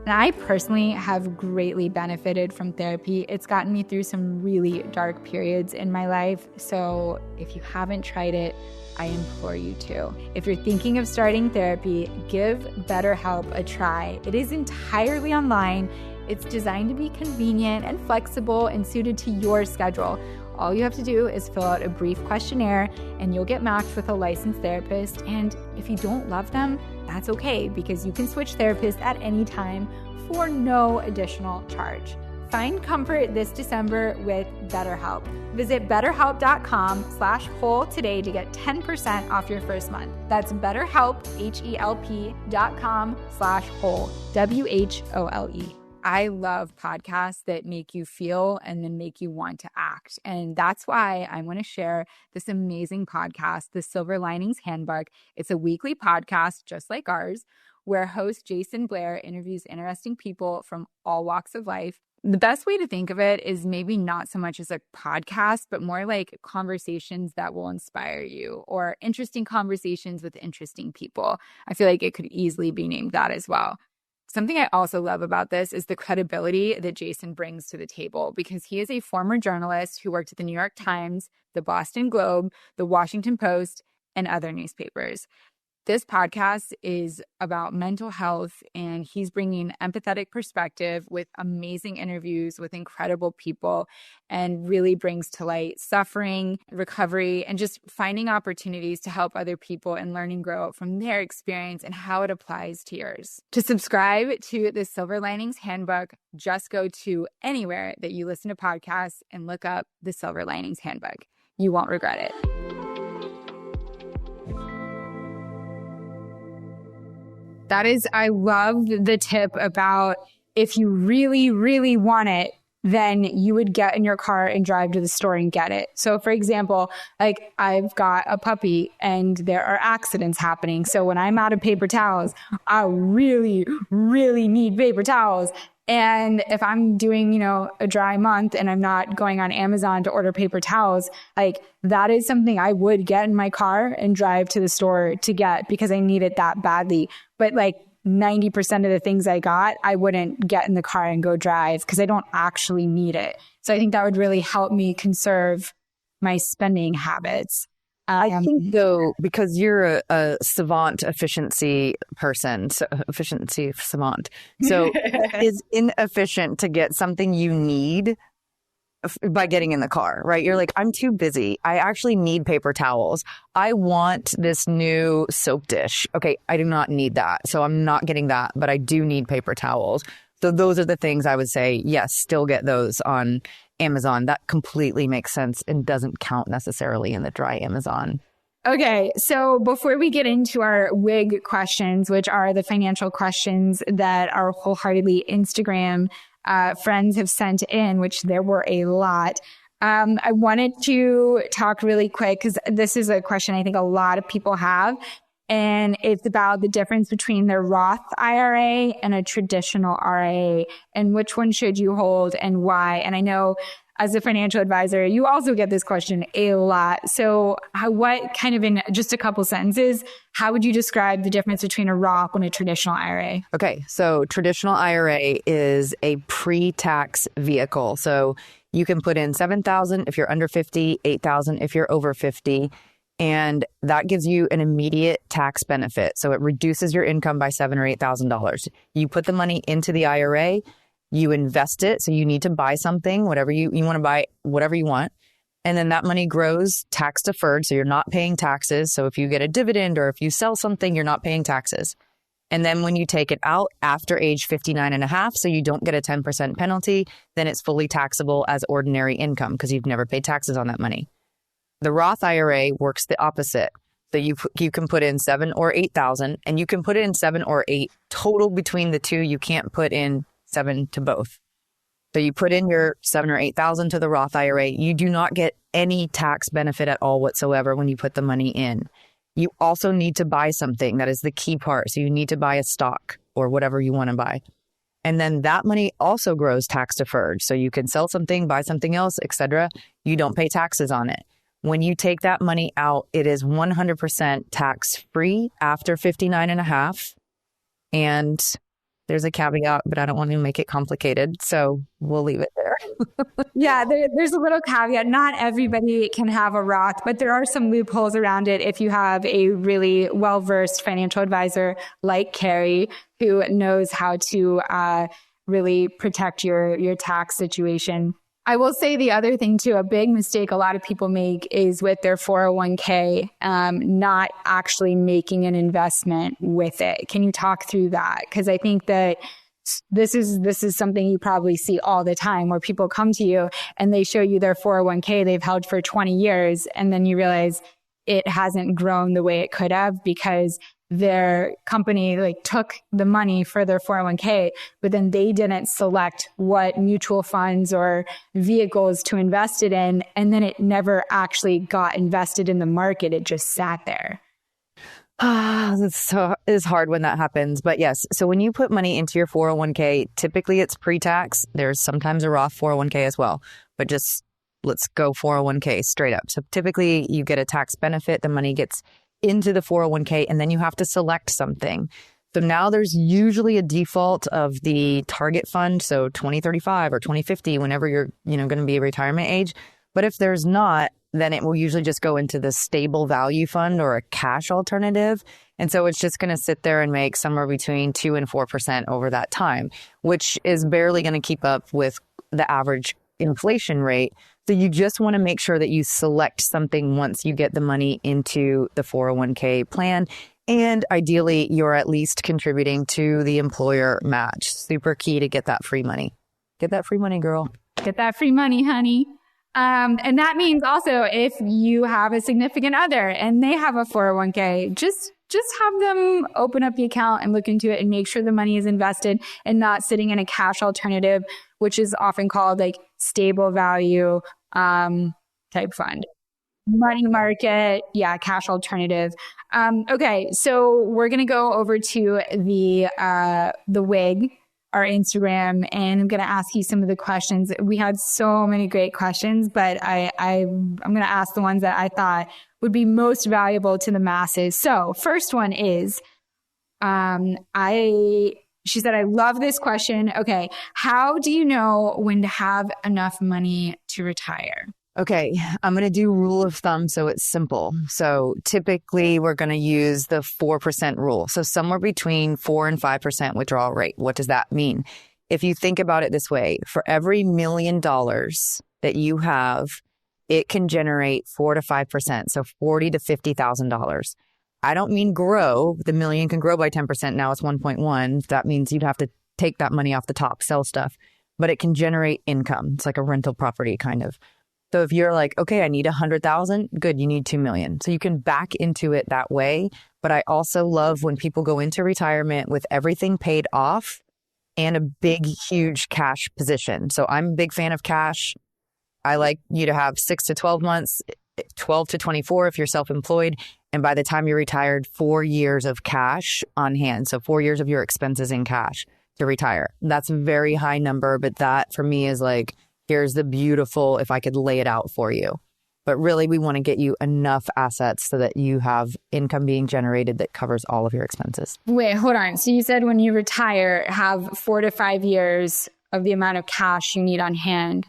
I personally have greatly benefited from therapy. It's gotten me through some really dark periods in my life. So if you haven't tried it, I implore you to. If you're thinking of starting therapy, give BetterHelp a try. It is entirely online. It's designed to be convenient and flexible and suited to your schedule. All you have to do is fill out a brief questionnaire and you'll get matched with a licensed therapist. And if you don't love them, that's okay because you can switch therapists at any time for no additional charge. Find comfort this December with BetterHelp. Visit betterhelp.com/whole today to get 10% off your first month. That's BetterHelp, HELP.com/whole, WHOLE. I love podcasts that make you feel and then make you want to act. And that's why I want to share this amazing podcast, The Silver Linings Handbook. It's a weekly podcast just like ours, where host Jason Blair interviews interesting people from all walks of life. The best way to think of it is maybe not so much as a podcast, but more like conversations that will inspire you or interesting conversations with interesting people. I feel like it could easily be named that as well. Something I also love about this is the credibility that Jason brings to the table because he is a former journalist who worked at the New York Times, the Boston Globe, the Washington Post, and other newspapers. This podcast is about mental health, and he's bringing empathetic perspective with amazing interviews with incredible people and really brings to light suffering, recovery, and just finding opportunities to help other people and learn and grow from their experience and how it applies to yours. To subscribe to the Silver Linings Handbook, just go to anywhere that you listen to podcasts and look up the Silver Linings Handbook. You won't regret it. I love the tip about if you really, really want it, then you would get in your car and drive to the store and get it. So for example, like I've got a puppy and there are accidents happening. So when I'm out of paper towels, I really, really need paper towels. And if I'm doing, a dry month and I'm not going on Amazon to order paper towels, like that is something I would get in my car and drive to the store to get because I need it that badly. But like 90% of the things I got, I wouldn't get in the car and go drive because I don't actually need it. So I think that would really help me conserve my spending habits. I think though, because you're a savant efficiency person, so efficiency savant, so it's inefficient to get something you need by getting in the car, right? You're like, I'm too busy. I actually need paper towels. I want this new soap dish. Okay, I do not need that. So I'm not getting that, but I do need paper towels. So those are the things I would say, yes, still get those on Amazon. That completely makes sense and doesn't count necessarily in the dry Amazon. Okay, so before we get into our WIG questions, which are the financial questions that our Wholeheartedly Instagram friends have sent in, which there were a lot. I wanted to talk really quick because this is a question I think a lot of people have, and it's about the difference between their Roth IRA and a traditional RIA, and which one should you hold and why. And I know as a financial advisor, you also get this question a lot. So what kind of, in just a couple sentences, how would you describe the difference between a Roth and a traditional IRA? Okay, so traditional IRA is a pre-tax vehicle. So you can put in $7,000 if you're under 50, $8,000 if you're over 50, and that gives you an immediate tax benefit. So it reduces your income by $7,000 or $8,000. You put the money into the IRA, you invest it. So you need to buy something, whatever you want to buy, whatever you want. And then that money grows tax deferred. So you're not paying taxes. So if you get a dividend or if you sell something, you're not paying taxes. And then when you take it out after age 59 and a half, so you don't get a 10% penalty, then it's fully taxable as ordinary income because you've never paid taxes on that money. The Roth IRA works the opposite. So you can put in 7 or 8,000, and you can put in 7 or 8 total between the two. You can't put in 7 to both. So you put in your 7 or 8,000 to the Roth IRA. You do not get any tax benefit at all whatsoever when you put the money in. You also need to buy something. That is the key part. So you need to buy a stock or whatever you want to buy. And then that money also grows tax deferred. So you can sell something, buy something else, etc. You don't pay taxes on it. When you take that money out, it is 100% tax free after 59 and a half. And there's a caveat, but I don't want to make it complicated. So we'll leave it there. Yeah, there's a little caveat. Not everybody can have a Roth, but there are some loopholes around it if you have a really well-versed financial advisor like Kari, who knows how to really protect your tax situation. I will say the other thing too, a big mistake a lot of people make is with their 401k, not actually making an investment with it. Can you talk through that? Because I think that this is something you probably see all the time where people come to you and they show you their 401k they've held for 20 years. And then you realize it hasn't grown the way it could have because their company took the money for their 401k, but then they didn't select what mutual funds or vehicles to invest it in. And then it never actually got invested in the market. It just sat there. It's hard when that happens. But yes, so when you put money into your 401k, typically it's pre-tax. There's sometimes a Roth 401k as well, but just let's go 401k straight up. So typically you get a tax benefit. The money gets into the 401k, and then you have to select something. So now there's usually a default of the target fund, so 2035 or 2050, whenever you're going to be retirement age. But if there's not, then it will usually just go into the stable value fund or a cash alternative. And so it's just going to sit there and make somewhere between 2 and 4% over that time, which is barely going to keep up with the average inflation rate. So you just want to make sure that you select something once you get the money into the 401k plan. And ideally, you're at least contributing to the employer match. Super key to get that free money. Get that free money, girl. Get that free money, honey. And that means also if you have a significant other and they have a 401k, just have them open up the account and look into it and make sure the money is invested and not sitting in a cash alternative, which is often called stable value type fund. Money market, cash alternative. Okay, so we're gonna go over to the WIG, our Instagram, and I'm gonna ask you some of the questions. We had so many great questions, but I'm gonna ask the ones that I thought would be most valuable to the masses. So first one is, she said, I love this question. Okay. How do you know when to have enough money to retire? Okay, I'm going to do rule of thumb so it's simple. So typically we're going to use the 4% rule. So somewhere between 4 and 5% withdrawal rate. What does that mean? If you think about it this way, for every $1 million that you have, it can generate 4 to 5%. So $40,000 to $50,000. I don't mean grow. The million can grow by 10%. Now it's 1.1. That means you'd have to take that money off the top, sell stuff, but it can generate income. It's like a rental property kind of. So if you're like, okay, I need 100,000, good, you need 2 million. So you can back into it that way. But I also love when people go into retirement with everything paid off and a big, huge cash position. So I'm a big fan of cash. I like you to have 6 to 12 months, 12 to 24 if you're self-employed. And by the time you're retired, 4 years of cash on hand. So 4 years of your expenses in cash to retire. That's a very high number, but that for me is like, here's the beautiful, if I could lay it out for you. But really, we want to get you enough assets so that you have income being generated that covers all of your expenses. Wait, hold on. So you said when you retire, have 4 to 5 years of the amount of cash you need on hand.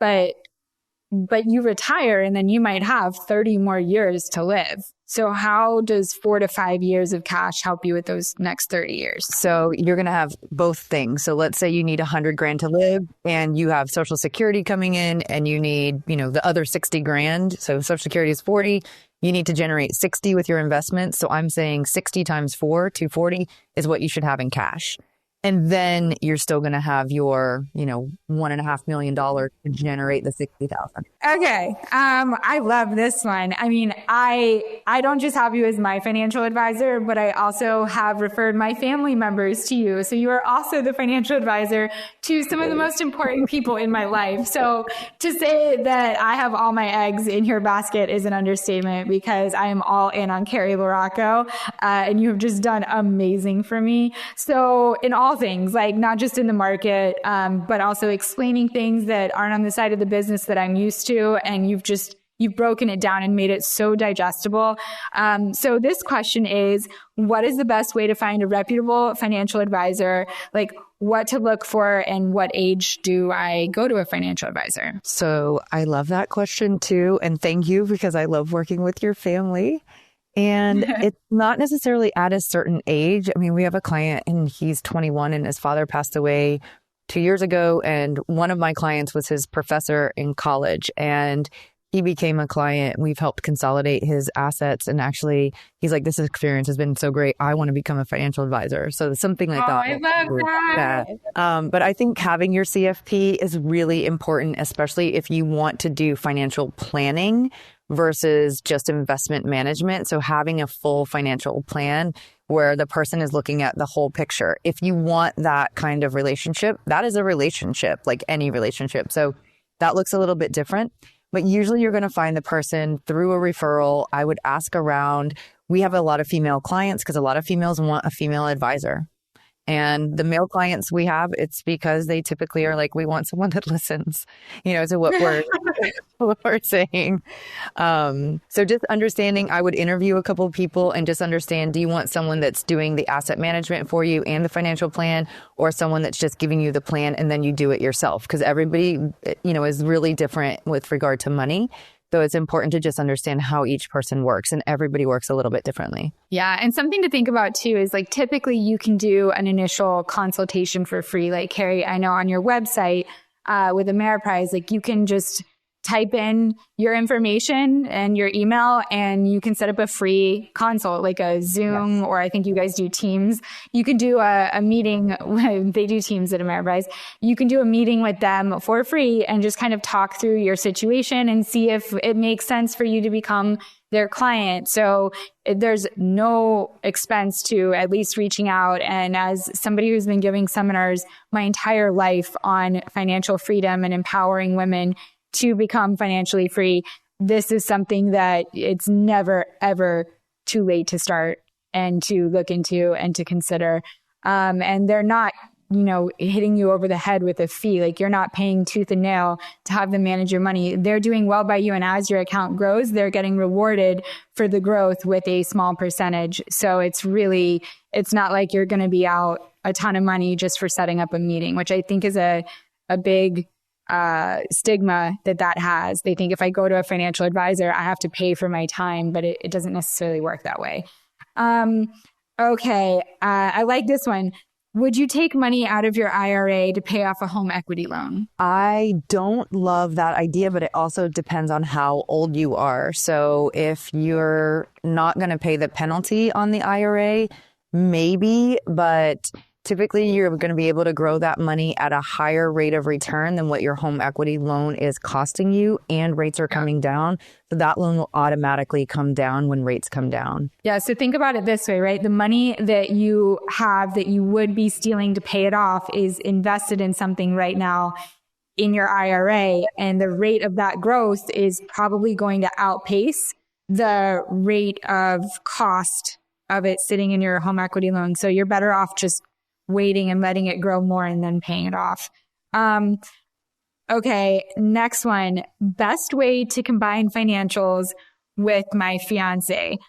But you retire and then you might have 30 more years to live. So how does 4 to 5 years of cash help you with those next 30 years? So you're going to have both things. So let's say you need 100 grand to live and you have Social Security coming in and you need, the other 60 grand. So Social Security is 40. You need to generate 60 with your investments. So I'm saying 60 times 4, 240 is what you should have in cash. And then you're still going to have your, $1.5 million to generate the 60,000. Okay. I love this one. I mean, I don't just have you as my financial advisor, but I also have referred my family members to you. So you are also the financial advisor to some of the most important people in my life. So to say that I have all my eggs in your basket is an understatement because I am all in on Kari Larocco, and you have just done amazing for me. So in all things, like not just in the market, but also explaining things that aren't on the side of the business that I'm used to. And you've broken it down and made it so digestible. So this question is, what is the best way to find a reputable financial advisor? Like what to look for and what age do I go to a financial advisor? So I love that question too. And thank you because I love working with your family. And it's not necessarily at a certain age. I mean, we have a client and he's 21 and his father passed away 2 years ago. And one of my clients was his professor in college and he became a client. We've helped consolidate his assets. And actually, he's like, this experience has been so great. I want to become a financial advisor. So something like that. I love that. But I think having your CFP is really important, especially if you want to do financial planning versus just investment management. So having a full financial plan where the person is looking at the whole picture. If you want that kind of relationship, that is a relationship, like any relationship. So that looks a little bit different. But usually you're going to find the person through a referral. I would ask around. We have a lot of female clients because a lot of females want a female advisor. And the male clients we have, it's because they typically are like, we want someone that listens, to what we're saying. So just understanding, I would interview a couple of people and just understand, do you want someone that's doing the asset management for you and the financial plan, or someone that's just giving you the plan and then you do it yourself? Because everybody, is really different with regard to money. So it's important to just understand how each person works, and everybody works a little bit differently. Yeah. And something to think about too is like typically you can do an initial consultation for free. Like Kari, I know on your website with Ameriprise, like you can just type in your information and your email and you can set up a free consult, like a Zoom, or I think you guys do Teams. You can do a meeting. They do Teams at Ameriprise. You can do a meeting with them for free and just kind of talk through your situation and see if it makes sense for you to become their client. So there's no expense to at least reaching out. And as somebody who's been giving seminars my entire life on financial freedom and empowering women to become financially free, this is something that it's never, ever too late to start and to look into and to consider. And they're not, hitting you over the head with a fee. Like you're not paying tooth and nail to have them manage your money. They're doing well by you. And as your account grows, they're getting rewarded for the growth with a small percentage. So it's not like you're going to be out a ton of money just for setting up a meeting, which I think is a big stigma that has. They think if I go to a financial advisor, I have to pay for my time, but it doesn't necessarily work that way. Okay. I like this one. Would you take money out of your IRA to pay off a home equity loan? I don't love that idea, but it also depends on how old you are. So if you're not going to pay the penalty on the IRA, maybe, but typically you're going to be able to grow that money at a higher rate of return than what your home equity loan is costing you, and rates are coming down. So that loan will automatically come down when rates come down. Yeah. So think about it this way, right? The money that you have that you would be stealing to pay it off is invested in something right now in your IRA, and the rate of that growth is probably going to outpace the rate of cost of it sitting in your home equity loan. So you're better off just waiting and letting it grow more and then paying it off. Okay, next one. Best way to combine financials with my fiance,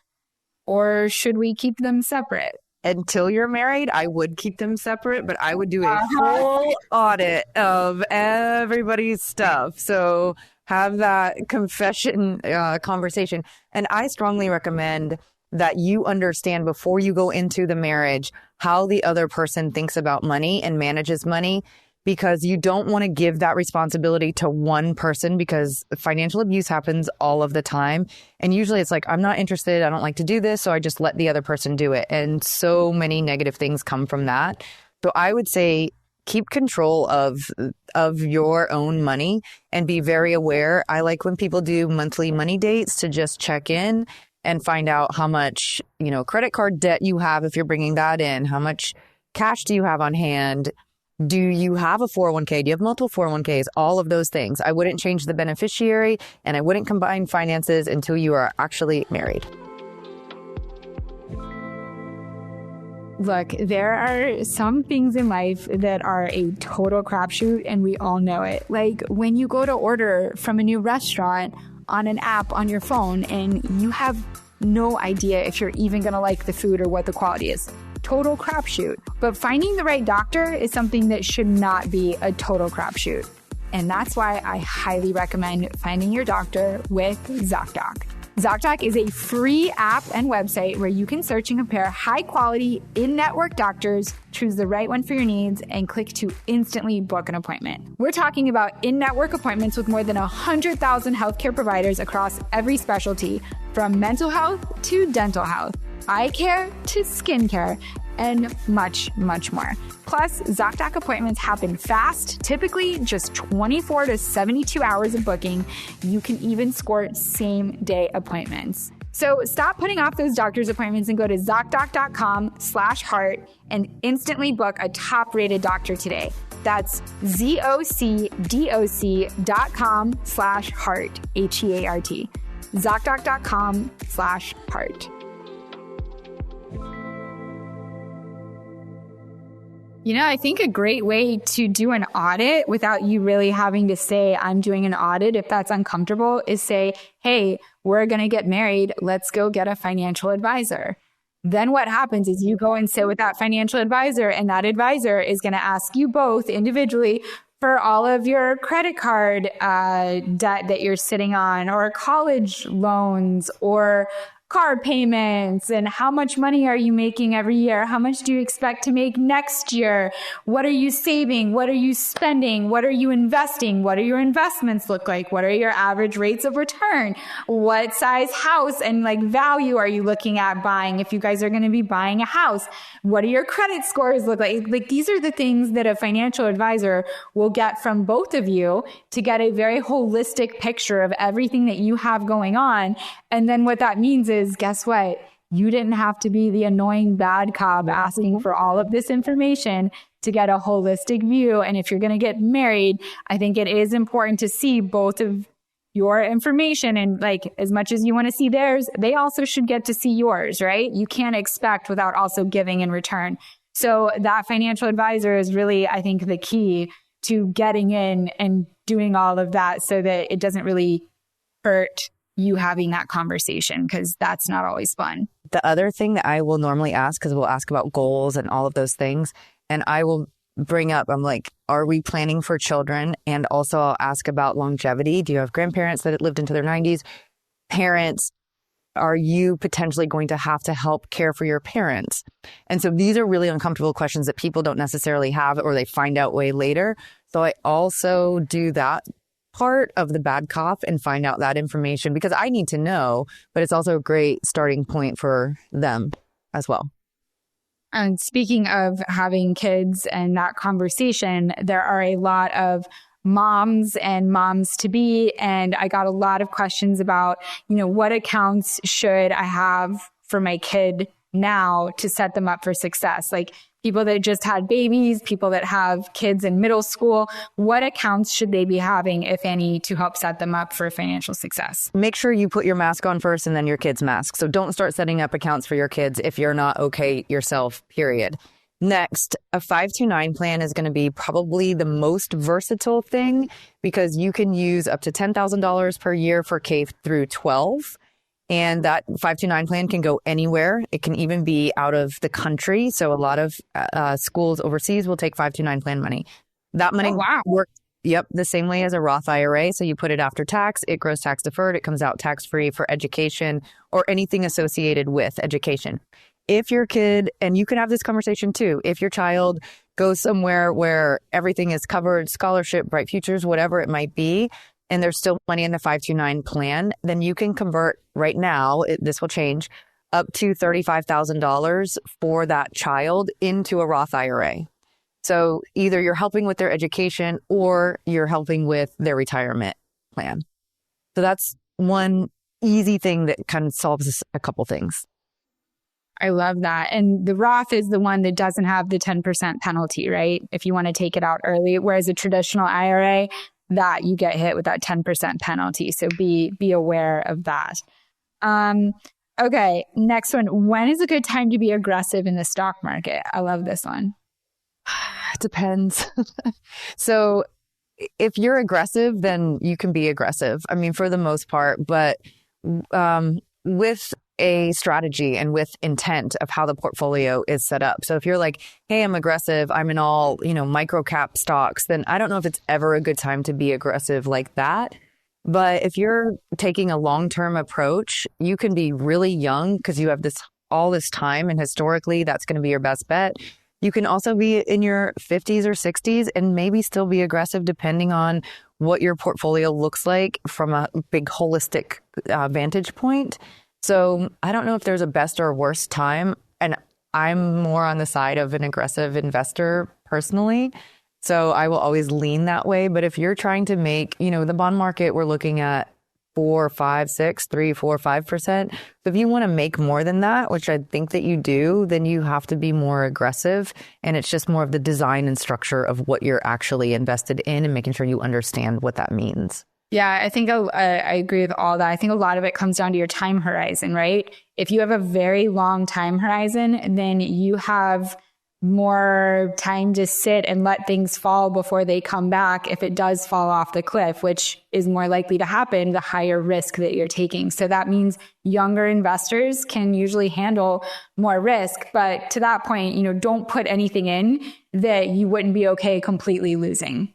or should we keep them separate? Until you're married, I would keep them separate, but I would do a full audit of everybody's stuff. So have that confession conversation. And I strongly recommend that you understand before you go into the marriage how the other person thinks about money and manages money, because you don't want to give that responsibility to one person, because financial abuse happens all of the time. And usually it's like, I'm not interested, I don't like to do this, so I just let the other person do it. And so many negative things come from that. So I would say keep control of your own money and be very aware. I like when people do monthly money dates to just check in and find out how much, credit card debt you have if you're bringing that in. How much cash do you have on hand? Do you have a 401k? Do you have multiple 401ks? All of those things. I wouldn't change the beneficiary, and I wouldn't combine finances until you are actually married. Look, there are some things in life that are a total crapshoot, and we all know it. Like when you go to order from a new restaurant on an app on your phone and you have no idea if you're even going to like the food or what the quality is. Total crapshoot. But finding the right doctor is something that should not be a total crapshoot. And that's why I highly recommend finding your doctor with ZocDoc. ZocDoc is a free app and website where you can search and compare high-quality, in-network doctors, choose the right one for your needs, and click to instantly book an appointment. We're talking about in-network appointments with more than 100,000 healthcare providers across every specialty, from mental health to dental health, eye care to skincare, and much, much more. Plus, ZocDoc appointments happen fast, typically just 24 to 72 hours of booking. You can even score same-day appointments. So stop putting off those doctor's appointments and go to ZocDoc.com/heart and instantly book a top-rated doctor today. That's ZocDoc.com/heart, HEART. ZocDoc.com/heart. I think a great way to do an audit without you really having to say, I'm doing an audit, if that's uncomfortable, is say, hey, we're going to get married. Let's go get a financial advisor. Then what happens is you go and sit with that financial advisor, and that advisor is going to ask you both individually for all of your credit card debt that you're sitting on, or college loans, or car payments, and how much money are you making every year? How much do you expect to make next year? What are you saving? What are you spending? What are you investing? What do your investments look like? What are your average rates of return? What size house and value are you looking at buying if you guys are going to be buying a house? What do your credit scores look like? These are the things that a financial advisor will get from both of you to get a very holistic picture of everything that you have going on. And then what that means is, guess what? You didn't have to be the annoying bad cop asking for all of this information to get a holistic view. And if you're going to get married, I think it is important to see both of your information, and as much as you want to see theirs, they also should get to see yours, right? You can't expect without also giving in return. So that financial advisor is really, I think, the key to getting in and doing all of that so that it doesn't really hurt you having that conversation, because that's not always fun. The other thing that I will normally ask, because we'll ask about goals and all of those things, and I will bring up, I'm like, are we planning for children? And also I'll ask about longevity. Do you have grandparents that lived into their 90s? Parents, are you potentially going to have to help care for your parents? And so these are really uncomfortable questions that people don't necessarily have, or they find out way later. So I also do that part of the bad cop and find out that information because I need to know, but it's also a great starting point for them as well. And speaking of having kids and that conversation, there are a lot of moms and moms to be. And I got a lot of questions about, what accounts should I have for my kid now to set them up for success? Like people that just had babies, people that have kids in middle school, what accounts should they be having, if any, to help set them up for financial success? Make sure you put your mask on first and then your kid's mask. So don't start setting up accounts for your kids if you're not okay yourself, period. Next, a 529 plan is going to be probably the most versatile thing because you can use up to $10,000 per year for K through 12. And that 529 plan can go anywhere. It can even be out of the country. So a lot of schools overseas will take 529 plan money. That money works, the same way as a Roth IRA. So you put it after tax, it grows tax deferred, it comes out tax free for education or anything associated with education. If your kid, and you can have this conversation too, if your child goes somewhere where everything is covered, scholarship, bright futures, whatever it might be, and there's still money in the 529 plan, then you can convert right now, this will change, up to $35,000 for that child into a Roth IRA. So either you're helping with their education or you're helping with their retirement plan. So that's one easy thing that kind of solves a couple things. I love that. And the Roth is the one that doesn't have the 10% penalty, right? If you want to take it out early, whereas a traditional IRA, that you get hit with that 10% penalty. So be aware of that. Okay, next one. When is a good time to be aggressive in the stock market? I love this one. It depends. So if you're aggressive, then you can be aggressive. I mean, for the most part, but with a strategy and with intent of how the portfolio is set up. So if you're like, hey, I'm aggressive, I'm in all, micro cap stocks, then I don't know if it's ever a good time to be aggressive like that. But if you're taking a long-term approach, you can be really young because you have all this time. And historically, that's going to be your best bet. You can also be in your 50s or 60s and maybe still be aggressive depending on what your portfolio looks like from a big holistic vantage point. So I don't know if there's a best or worst time. And I'm more on the side of an aggressive investor personally. So I will always lean that way. But if you're trying to make, the bond market, we're looking at 4, 5, 6, 3, 4, 5%. So if you want to make more than that, which I think that you do, then you have to be more aggressive. And it's just more of the design and structure of what you're actually invested in and making sure you understand what that means. Yeah, I think I agree with all that. I think a lot of it comes down to your time horizon, right? If you have a very long time horizon, then you have more time to sit and let things fall before they come back if it does fall off the cliff, which is more likely to happen the higher risk that you're taking. So that means younger investors can usually handle more risk. But to that point, don't put anything in that you wouldn't be okay completely losing.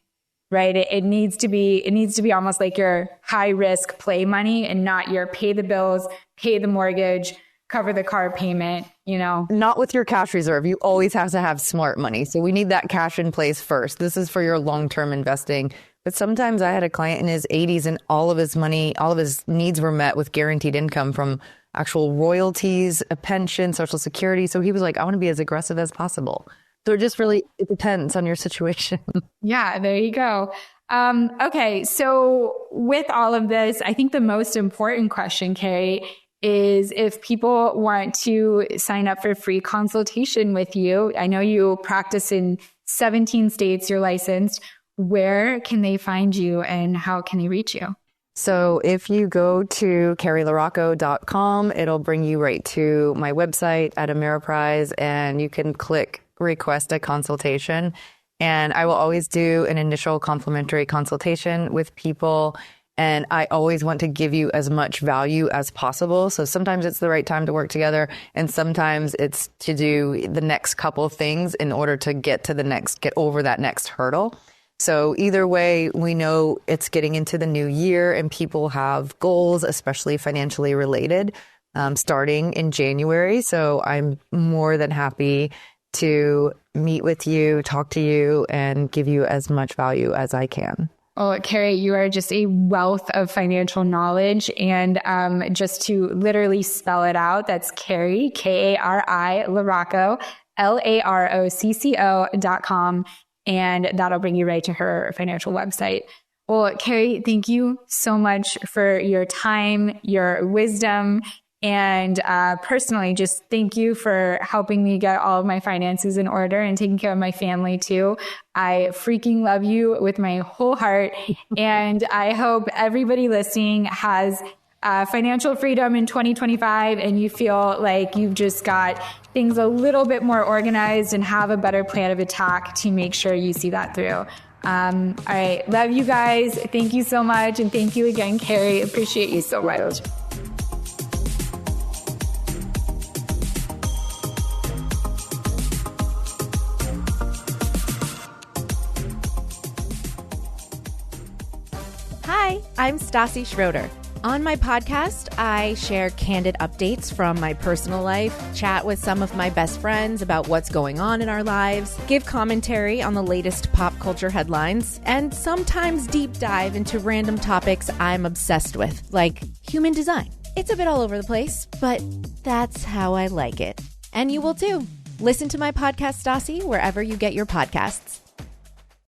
Right? It needs to be almost like your high risk play money and not your pay the bills, pay the mortgage, cover the car payment, Not with your cash reserve. You always have to have smart money. So we need that cash in place first. This is for your long-term investing. But sometimes I had a client in his 80s and all of his money, all of his needs were met with guaranteed income from actual royalties, a pension, Social Security. So he was like, I want to be as aggressive as possible. So it depends on your situation. Yeah, there you go. Okay, so with all of this, I think the most important question, Kari, is if people want to sign up for free consultation with you. I know you practice in 17 states, you're licensed. Where can they find you and how can they reach you? So if you go to KariLarocco.com, it'll bring you right to my website at Ameriprise, and you can click request a consultation. And I will always do an initial complimentary consultation with people. And I always want to give you as much value as possible. So sometimes it's the right time to work together, and sometimes it's to do the next couple of things in order to get over that next hurdle. So either way, we know it's getting into the new year and people have goals, especially financially related, starting in January. So I'm more than happy to meet with you, talk to you, and give you as much value as I can. Oh, Kari, you are just a wealth of financial knowledge. And just to literally spell it out, that's Kari, Kari Larocco, LAROCCO.com. And that'll bring you right to her financial website. Well, Kari, thank you so much for your time, your wisdom, and personally, just thank you for helping me get all of my finances in order and taking care of my family too. I freaking love you with my whole heart. And I hope everybody listening has financial freedom in 2025 and you feel like you've just got things a little bit more organized and have a better plan of attack to make sure you see that through. All right. Love you guys. Thank you so much. And thank you again, Kari. Appreciate you so much. Hi, I'm Stassi Schroeder. On my podcast, I share candid updates from my personal life, chat with some of my best friends about what's going on in our lives, give commentary on the latest pop culture headlines, and sometimes deep dive into random topics I'm obsessed with, like human design. It's a bit all over the place, but that's how I like it. And you will too. Listen to my podcast, Stassi, wherever you get your podcasts.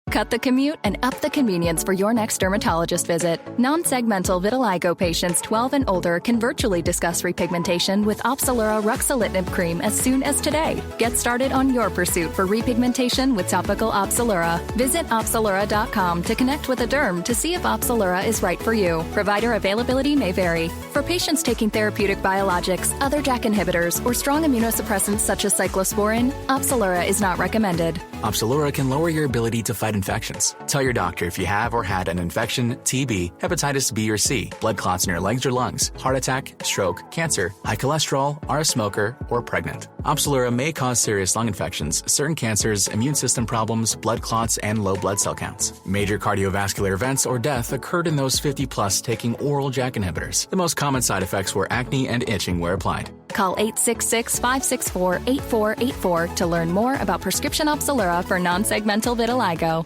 Cut the commute and up the convenience for your next dermatologist visit. Non-segmental vitiligo patients 12 and older can virtually discuss repigmentation with Opzelura ruxolitinib cream as soon as today. Get started on your pursuit for repigmentation with topical Opzelura. Visit Opzelura.com to connect with a derm to see if Opzelura is right for you. Provider availability may vary. For patients taking therapeutic biologics, other JAK inhibitors, or strong immunosuppressants such as cyclosporin, Opzelura is not recommended. Opzelura can lower your ability to fight infections. Tell your doctor if you have or had an infection, TB, hepatitis B or C, blood clots in your legs or lungs, heart attack, stroke, cancer, high cholesterol, are a smoker, or pregnant. Opzelura may cause serious lung infections, certain cancers, immune system problems, blood clots, and low blood cell counts. Major cardiovascular events or death occurred in those 50 plus taking oral JAK inhibitors. The most common side effects were acne and itching where applied. Call 866-564-8484 to learn more about prescription Opzelura for non-segmental vitiligo.